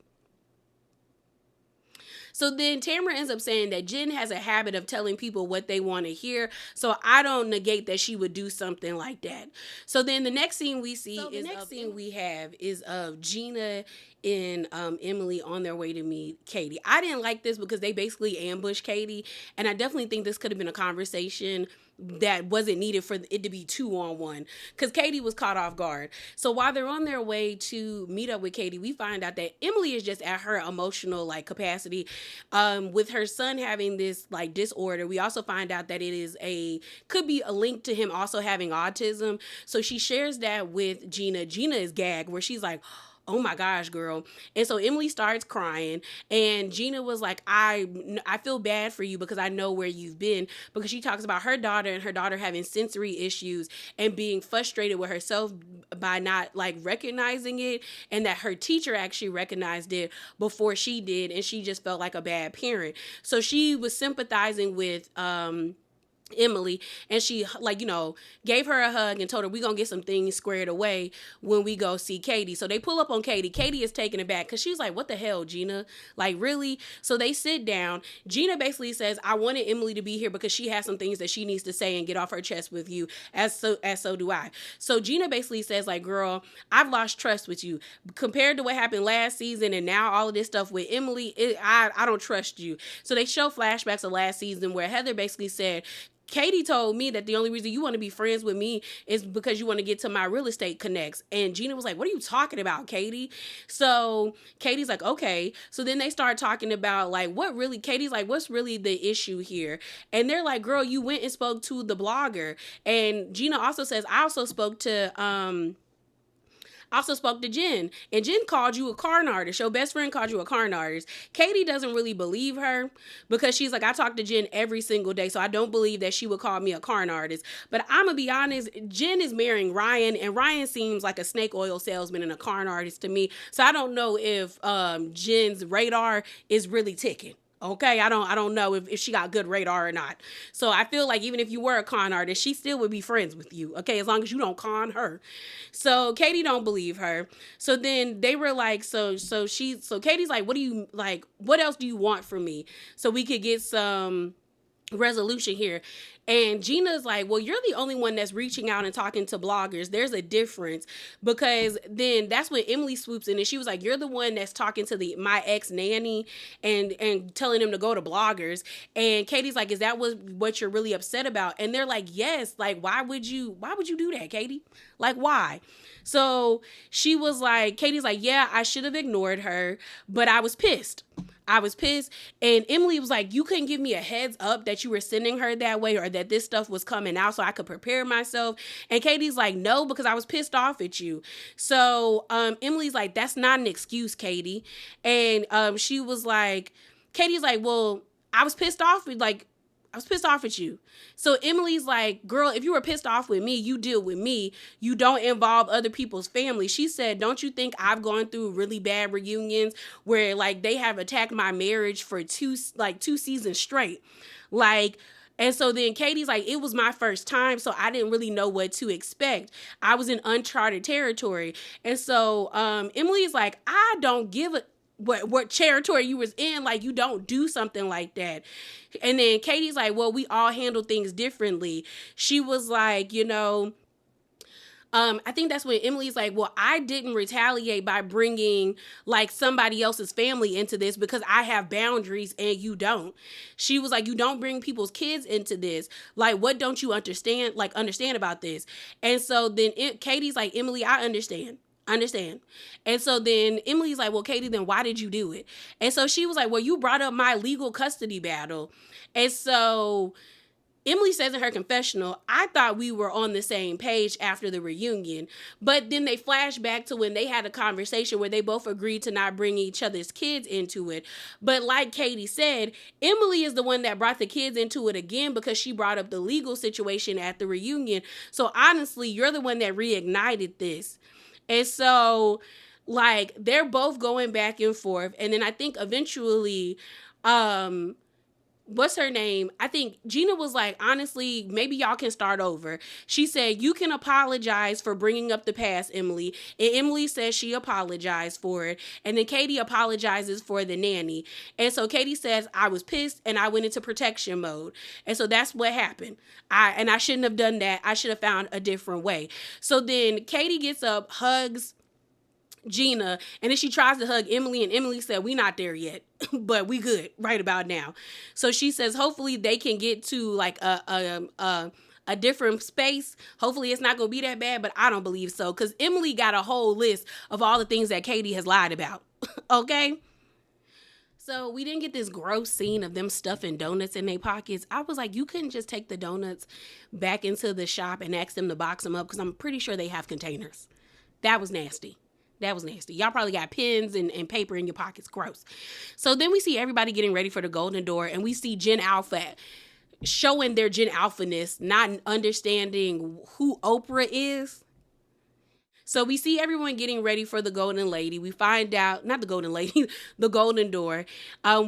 So then Tamara ends up saying that Jen has a habit of telling people what they want to hear. So I don't negate that she would do something like that. So then the next scene we see is of Gina and Emily on their way to meet Katie. I didn't like this because they basically ambushed Katie. And I definitely think this could have been a conversation that wasn't needed for it to be 2-on-1 because Katie was caught off guard. So while they're on their way to meet up with Katie, we find out that Emily is just at her emotional like capacity with her son having this like disorder. We also find out that could be a link to him also having autism. So she shares that with Gina. Gina is gagged where she's like, oh my gosh, girl. And so Emily starts crying and Gina was like, I feel bad for you because I know where you've been, because she talks about her daughter and her daughter having sensory issues and being frustrated with herself by not like recognizing it, and that her teacher actually recognized it before she did, and she just felt like a bad parent. So she was sympathizing with Emily, and she like, you know, gave her a hug and told her, we gonna get some things squared away when we go see Katie. So they pull up on Katie. Katie is taken aback because she's like, what the hell, Gina? Like, really? So they sit down. Gina basically says, I wanted Emily to be here because she has some things that she needs to say and get off her chest with you, as so do I. So Gina basically says, like, girl, I've lost trust with you compared to what happened last season, and now all of this stuff with Emily, I don't trust you. So they show flashbacks of last season where Heather basically said, Katie told me that the only reason you want to be friends with me is because you want to get to my real estate connects. And Gina was like, what are you talking about, Katie? So Katie's like, okay. So then they start talking about like, Katie's like, what's really the issue here? And they're like, girl, you went and spoke to the blogger. And Gina also says, I also spoke to Jen, and Jen called you a con artist. Your best friend called you a con artist. Katie doesn't really believe her because she's like, I talk to Jen every single day, so I don't believe that she would call me a con artist. But I'm going to be honest, Jen is marrying Ryan, and Ryan seems like a snake oil salesman and a con artist to me. So I don't know if Jen's radar is really ticking. Okay, I don't know if she got good radar or not. So I feel like even if you were a con artist, she still would be friends with you. Okay, as long as you don't con her. So Katie don't believe her. So then they were like, so Katie's like, what else do you want from me? So we could get some resolution here. And Gina's like, well, you're the only one that's reaching out and talking to bloggers. There's a difference, because then that's when Emily swoops in and she was like, you're the one that's talking to my ex nanny and telling him to go to bloggers. And Katie's like, is that what you're really upset about? And they're like, yes. Like, why would you do that, Katie? Like, why? So she was like, Katie's like, yeah, I should have ignored her, but I was pissed. I was pissed. And Emily was like, you couldn't give me a heads up that you were sending her that way or that this stuff was coming out so I could prepare myself. And Katie's like, no, because I was pissed off at you. So Emily's like, that's not an excuse, Katie. And she was like, Katie's like, well, I was pissed off at you. So Emily's like, girl, if you were pissed off with me, you deal with me. You don't involve other people's family. She said, don't you think I've gone through really bad reunions where like they have attacked my marriage for two seasons straight? Like, and so then Katie's like, it was my first time, so I didn't really know what to expect. I was in uncharted territory. And so Emily's like, I don't give a what territory you was in, like you don't do something like that. And then Katie's like, well, we all handle things differently. She was like, I think that's when Emily's like, well, I didn't retaliate by bringing like somebody else's family into this because I have boundaries and you don't. She was like, you don't bring people's kids into this. Like, what don't you understand about this? And so then Katie's like, Emily, I understand. And so then Emily's like, well, Katie, then why did you do it? And so she was like, well, you brought up my legal custody battle. And so Emily says in her confessional, I thought we were on the same page after the reunion. But then they flash back to when they had a conversation where they both agreed to not bring each other's kids into it. But like Katie said, Emily is the one that brought the kids into it again because she brought up the legal situation at the reunion. So honestly, you're the one that reignited this. And so, like, they're both going back and forth. And then I think eventually, what's her name? I think Gina was like, honestly, maybe y'all can start over. She said, you can apologize for bringing up the past, Emily. And Emily says she apologized for it. And then Katie apologizes for the nanny. And so Katie says, I was pissed and I went into protection mode. And so that's what happened. I shouldn't have done that. I should have found a different way. So then Katie gets up, hugs Gina, and then she tries to hug Emily, and Emily said, we not there yet, but we good right about now. So she says, hopefully they can get to like a different space. Hopefully it's not going to be that bad, but I don't believe so, because Emily got a whole list of all the things that Katie has lied about. Okay? So we didn't get this gross scene of them stuffing donuts in their pockets. I was like, you couldn't just take the donuts back into the shop and ask them to box them up, because I'm pretty sure they have containers. That was nasty. Y'all probably got pens and paper in your pockets. Gross. So then we see everybody getting ready for the Golden Door, and we see Gen Alpha showing their Gen Alpha-ness, not understanding who Oprah is. So we see everyone getting ready for the Golden Lady. We find out, not the Golden Lady, the Golden Door.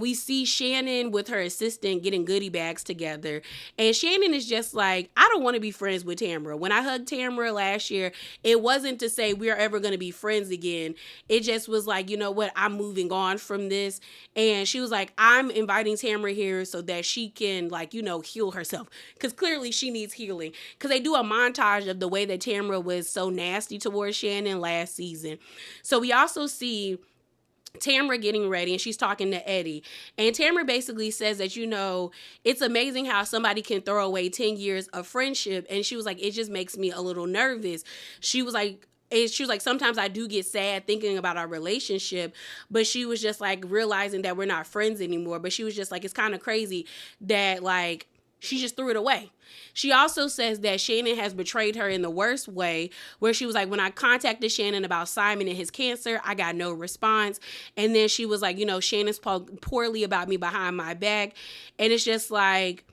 We see Shannon with her assistant getting goodie bags together. And Shannon is just like, I don't want to be friends with Tamara. When I hugged Tamara last year, it wasn't to say we're ever going to be friends again. It just was like, you know what, I'm moving on from this. And she was like, I'm inviting Tamara here so that she can, like, you know, heal herself. Because clearly she needs healing. Because they do a montage of the way that Tamara was so nasty towards Shannon last season. So we also see Tamara getting ready, and she's talking to Eddie, and Tamara basically says that, you know, it's amazing how somebody can throw away 10 years of friendship. And she was like, it just makes me a little nervous. She was like, sometimes I do get sad thinking about our relationship, but she was just like realizing that we're not friends anymore. But she was just like, it's kind of crazy that like she just threw it away. She also says that Shannon has betrayed her in the worst way, where she was like, when I contacted Shannon about Simon and his cancer, I got no response. And then she was like, you know, Shannon spoke poorly about me behind my back. And it's just like,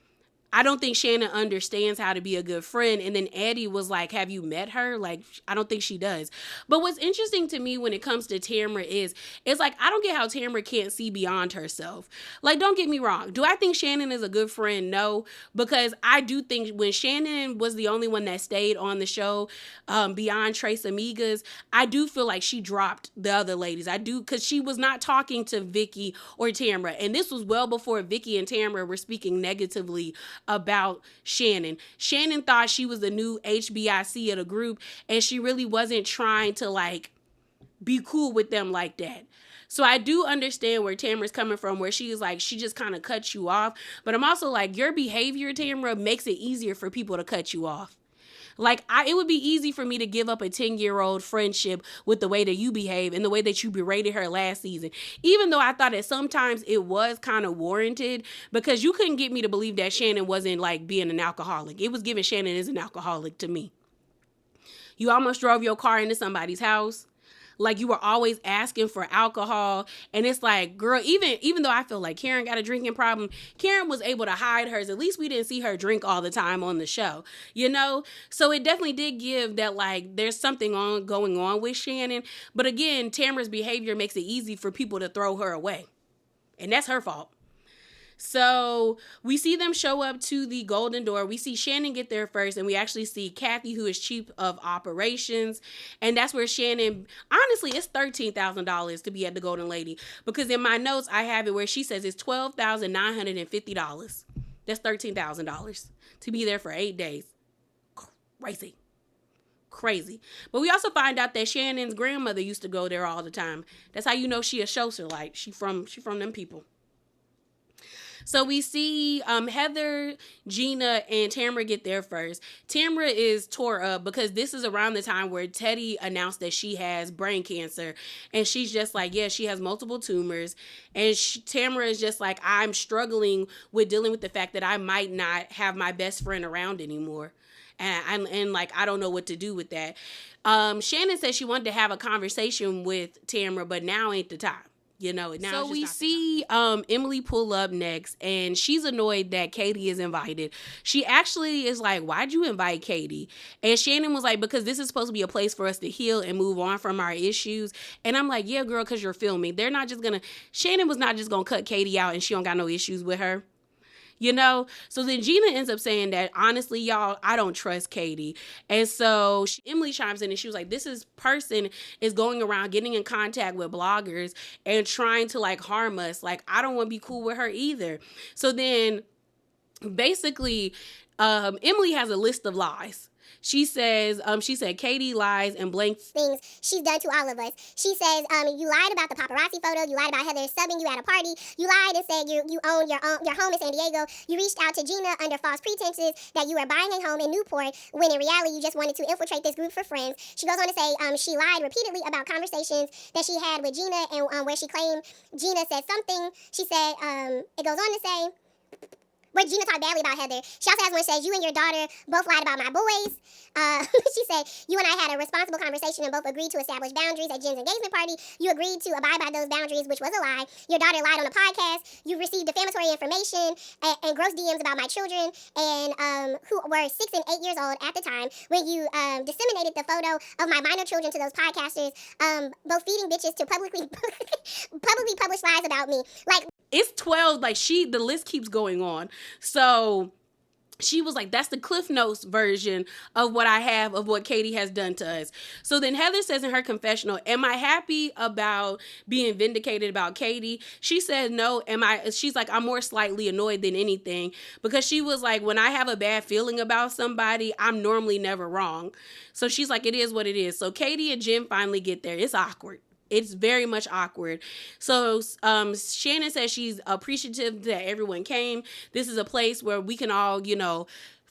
I don't think Shannon understands how to be a good friend. And then Eddie was like, have you met her? Like, I don't think she does. But what's interesting to me when it comes to Tamara is like, I don't get how Tamara can't see beyond herself. Like, don't get me wrong. Do I think Shannon is a good friend? No, because I do think when Shannon was the only one that stayed on the show beyond Trace Amigas, I do feel like she dropped the other ladies. I do, because she was not talking to Vicky or Tamara. And this was well before Vicky and Tamara were speaking negatively about Shannon. Shannon thought she was the new HBIC of the group, and she really wasn't trying to like be cool with them like that. So I do understand where Tamara's coming from, where she is like, she just kind of cuts you off. But I'm also like, your behavior, Tamara, makes it easier for people to cut you off. Like, it would be easy for me to give up a 10-year-old friendship with the way that you behave and the way that you berated her last season. Even though I thought that sometimes it was kind of warranted, because you couldn't get me to believe that Shannon wasn't, like, being an alcoholic. It was giving Shannon is an alcoholic to me. You almost drove your car into somebody's house. Like, you were always asking for alcohol. And it's like, girl, even though I feel like Karen got a drinking problem, Karen was able to hide hers. At least we didn't see her drink all the time on the show, you know? So it definitely did give that, like, there's something going on with Shannon. But again, Tamra's behavior makes it easy for people to throw her away. And that's her fault. So we see them show up to the Golden Door. We see Shannon get there first, and we actually see Kathy, who is chief of operations. And that's where Shannon, honestly, it's $13,000 to be at the Golden Lady, because in my notes, I have it where she says it's $12,950. That's $13,000 to be there for 8 days. Crazy. But we also find out that Shannon's grandmother used to go there all the time. That's how you know she a socialite. She from them people. So we see Heather, Gina, and Tamra get there first. Tamra is tore up because this is around the time where Teddy announced that she has brain cancer. And she's just like, yeah, she has multiple tumors. And Tamra is just like, I'm struggling with dealing with the fact that I might not have my best friend around anymore. And like, I don't know what to do with that. Shannon said she wanted to have a conversation with Tamra, but now ain't the time. You know, now so we see Emily pull up next, and she's annoyed that Katie is invited. She actually is like, why'd you invite Katie? And Shannon was like, because this is supposed to be a place for us to heal and move on from our issues. And I'm like, yeah, girl, because you're filming. Shannon was not just going to cut Katie out and she don't got no issues with her. You know? So then Gina ends up saying that, honestly, y'all, I don't trust Katie. And so Emily chimes in and she was like, this person is going around getting in contact with bloggers and trying to, like, harm us. Like, I don't want to be cool with her either. So then basically Emily has a list of lies. She said Katie lies and blank things she's done to all of us. She says, you lied about the paparazzi photo. You lied about Heather subbing you at a party. You lied and said you own your home in San Diego. You reached out to Gina under false pretenses that you were buying a home in Newport, when in reality you just wanted to infiltrate this group for friends. She goes on to say she lied repeatedly about conversations that she had with Gina, and where she claimed Gina said something. She said, it goes on to say, where Gina talked badly about Heather. She also has one that says, you and your daughter both lied about my boys. She said, you and I had a responsible conversation and both agreed to establish boundaries at Jen's engagement party. You agreed to abide by those boundaries, which was a lie. Your daughter lied on a podcast. You received defamatory information and gross DMs about my children, and who were 6 and 8 years old at the time, when you disseminated the photo of my minor children to those podcasters, both feeding bitches to publicly publish lies about me. Like, it's 12, like the list keeps going on. So she was like, that's the Cliff Notes version of what I have of what Katie has done to us. So then Heather says in her confessional, am I happy about being vindicated about Katie? She said, no. She's like, I'm more slightly annoyed than anything, because she was like, when I have a bad feeling about somebody, I'm normally never wrong. So she's like, it is what it is. So Katie and Jen finally get there. It's awkward. It's very much awkward. So Shannon says she's appreciative that everyone came. This is a place where we can all,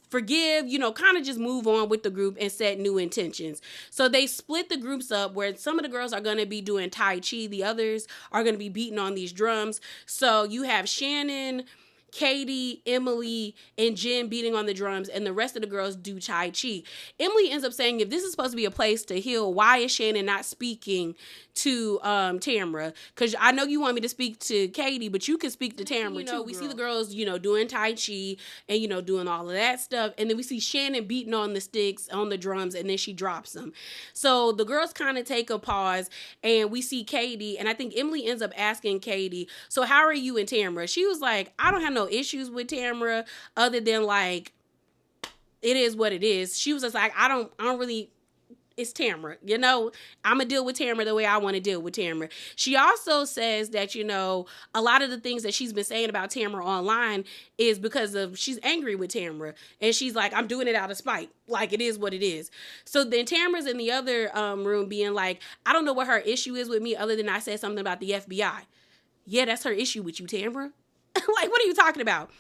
forgive, kind of just move on with the group and set new intentions. So they split the groups up, where some of the girls are going to be doing Tai Chi. The others are going to be beating on these drums. So you have Shannon, Katie, Emily, and Jen beating on the drums, and the rest of the girls do Tai Chi. Emily ends up saying, if this is supposed to be a place to heal, why is Shannon not speaking to Tamra? Because I know you want me to speak to Katie, but you can speak to Tamra too. We see the girls, doing Tai Chi and, doing all of that stuff. And then we see Shannon beating on the sticks, on the drums, and then she drops them. So the girls kind of take a pause, and we see Katie, and I think Emily ends up asking Katie, so how are you and Tamra? She was like, I don't have no issues with Tamra, other than, like, it is what it is. She was just like, I don't really, it's Tamra, I'm gonna deal with Tamra the way I want to deal with Tamra. She also says that, a lot of the things that she's been saying about Tamra online is because of, she's angry with Tamra, and she's like, I'm doing it out of spite. Like, it is what it is. So then Tamra's in the other room being like, I don't know what her issue is with me, other than I said something about the FBI. Yeah, that's her issue with you, Tamra. Like, what are you talking about?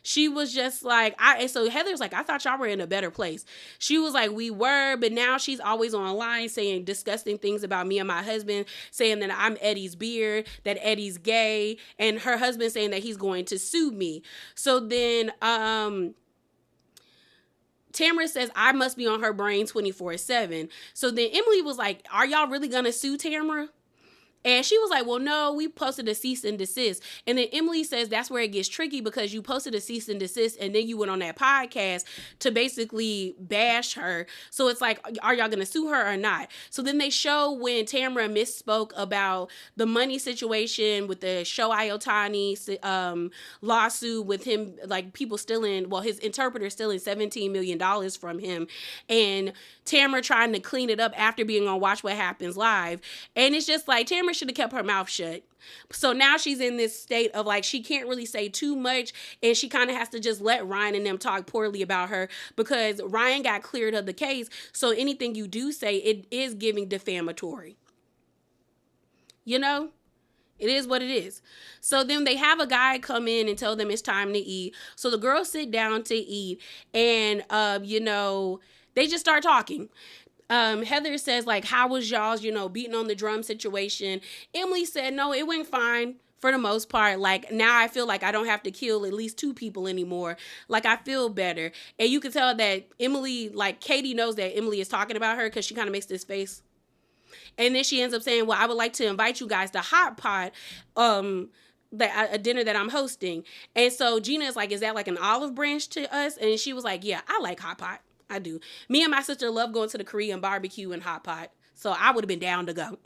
she was just like, and so Heather's like, I thought y'all were in a better place. She was like, we were, but now she's always online saying disgusting things about me and my husband, saying that I'm Eddie's beard, that Eddie's gay, and her husband saying that he's going to sue me. So then Tamara says I must be on her brain 24/7. So then Emily was like, are y'all really gonna sue Tamara? And she was like, well, no, we posted a cease and desist. And then Emily says that's where it gets tricky, because you posted a cease and desist and then you went on that podcast to basically bash her. So it's like, are y'all going to sue her or not? So then they show when Tamara misspoke about the money situation with the Shohei Ohtani lawsuit with him, like people stealing, well, his interpreter stealing $17 million from him. And Tamara trying to clean it up after being on Watch What Happens Live. And it's just like, Tamara should have kept her mouth shut. So now she's in this state of like, she can't really say too much, and she kind of has to just let Ryan and them talk poorly about her, because Ryan got cleared of the case. So anything you do say, it is giving defamatory. You know? It is what it is. So then they have a guy come in and tell them it's time to eat. So the girls sit down to eat, and they just start talking. Heather says, like, how was y'all's, beating on the drum situation? Emily said, no, it went fine for the most part. Like, now I feel like I don't have to kill at least 2 people anymore. Like, I feel better. And you can tell that Emily, like, Katie knows that Emily is talking about her, because she kind of makes this face. And then she ends up saying, well, I would like to invite you guys to Hot Pot, a dinner that I'm hosting. And so Gina is like, is that like an olive branch to us? And she was like, yeah, I like Hot Pot. I do. Me and my sister love going to the Korean barbecue and Hot Pot. So I would have been down to go,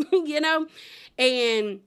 And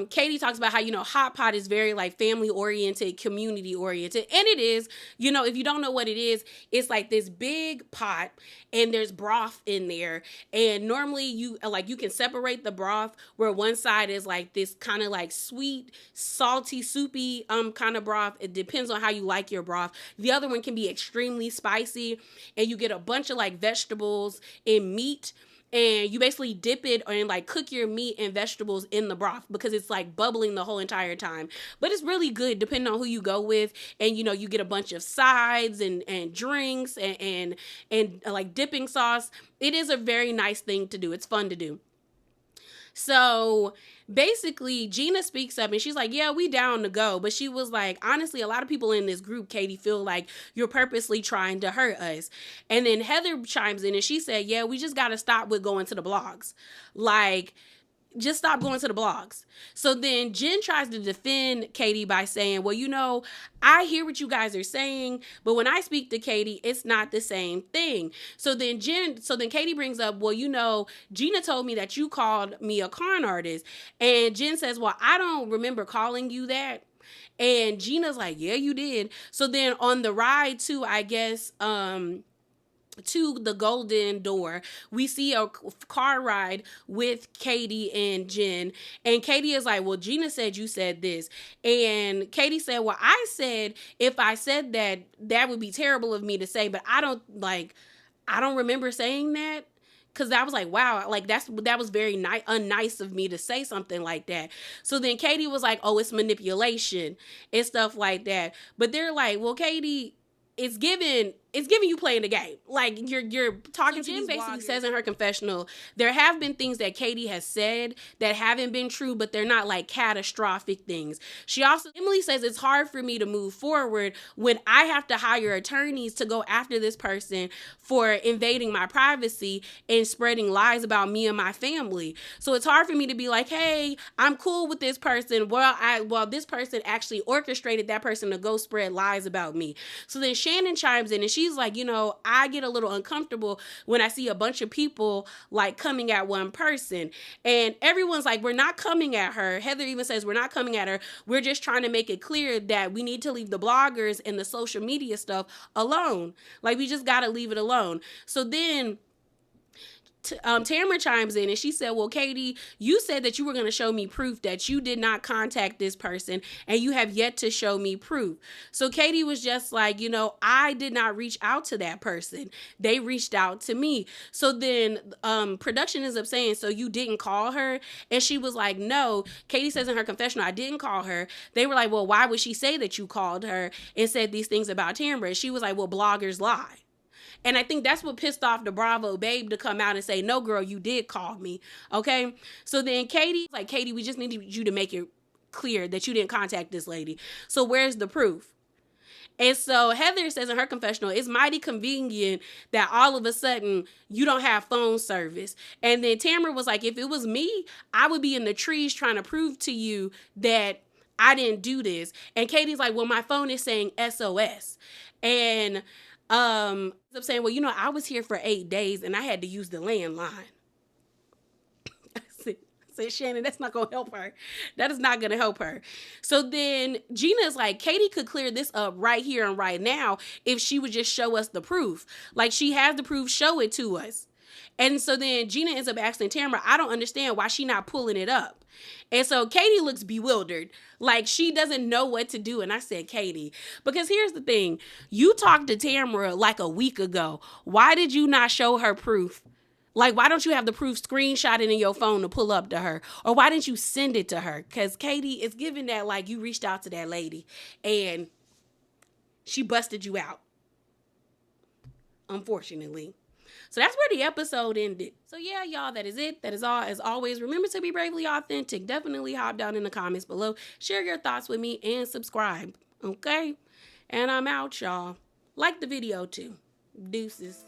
Katie talks about how, Hot Pot is very like family oriented, community oriented. And it is, if you don't know what it is, it's like this big pot and there's broth in there. And normally you can separate the broth, where one side is like this kind of like sweet, salty, soupy kind of broth. It depends on how you like your broth. The other one can be extremely spicy, and you get a bunch of like vegetables and meat. And you basically dip it and like cook your meat and vegetables in the broth, because it's like bubbling the whole entire time. But it's really good depending on who you go with. And, you get a bunch of sides and drinks and like dipping sauce. It is a very nice thing to do. It's fun to do. So basically Gina speaks up and she's like, yeah, we down to go. But she was like, honestly, a lot of people in this group, Katie, feel like you're purposely trying to hurt us. And then Heather chimes in and she said, yeah, we just got to stop with going to the blogs. Like, just stop going to the blogs. So then Jen tries to defend Katie by saying, well, I hear what you guys are saying, but when I speak to Katie, it's not the same thing. So then Katie brings up, well, Gina told me that you called me a con artist. And Jen says, well, I don't remember calling you that. And Gina's like, yeah, you did. So then on the ride to, I guess, to the Golden Door, we see a car ride with Katie and Jen, and Katie is like, well, Gina said you said this, and Katie said, well, I said if I said that would be terrible of me to say, but I don't remember saying that. Because I was like, wow, like that was very unnice of me to say something like that. So then Katie was like, oh, it's manipulation and stuff like that. But they're like, well, Katie, it's giving you playing the game. Like, you're talking to Jen basically bloggers. Says in her confessional, there have been things that Katie has said that haven't been true, but they're not like catastrophic things. Emily says it's hard for me to move forward when I have to hire attorneys to go after this person for invading my privacy and spreading lies about me and my family. So it's hard for me to be like, hey, I'm cool with this person. Well, this person actually orchestrated that person to go spread lies about me. So then Shannon chimes in and she's like, I get a little uncomfortable when I see a bunch of people like coming at one person. And everyone's like, we're not coming at her. Heather even says we're not coming at her. We're just trying to make it clear that we need to leave the bloggers and the social media stuff alone. Like, we just got to leave it alone. So then Tamara chimes in and she said, well, Katie, you said that you were going to show me proof that you did not contact this person and you have yet to show me proof. So Katie was just like, you know, I did not reach out to that person. They reached out to me. So then production ends up saying, so you didn't call her? And she was like, no. Katie says in her confessional, I didn't call her. They were like, well, why would she say that you called her and said these things about Tamara? She was like, well, bloggers lie. And I think that's what pissed off the Bravo babe to come out and say, no, girl, you did call me. Okay. So then Katie, like, Katie, we just needed you to make it clear that you didn't contact this lady. So where's the proof? And so Heather says in her confessional, it's mighty convenient that all of a sudden you don't have phone service. And then Tamara was like, if it was me, I would be in the trees trying to prove to you that I didn't do this. And Katie's like, well, my phone is saying SOS. And I'm saying, well, you know, I was here for 8 days and I had to use the landline. I said, Shannon, that's not going to help her. That is not going to help her. So then Gina's like, Katie could clear this up right here and right now if she would just show us the proof. Like, she has the proof, show it to us. And so then Gina ends up asking Tamara, I don't understand why she not pulling it up. And so Katie looks bewildered, like she doesn't know what to do. And I said, Katie, because here's the thing. You talked to Tamara like a week ago. Why did you not show her proof? Like, why don't you have the proof screenshotted in your phone to pull up to her? Or why didn't you send it to her? Because Katie is giving that like you reached out to that lady and she busted you out. Unfortunately. So that's where the episode ended. So yeah, y'all, that is it. That is all. As always, remember to be bravely authentic. Definitely hop down in the comments below. Share your thoughts with me and subscribe. Okay? And I'm out, y'all. Like the video too. Deuces.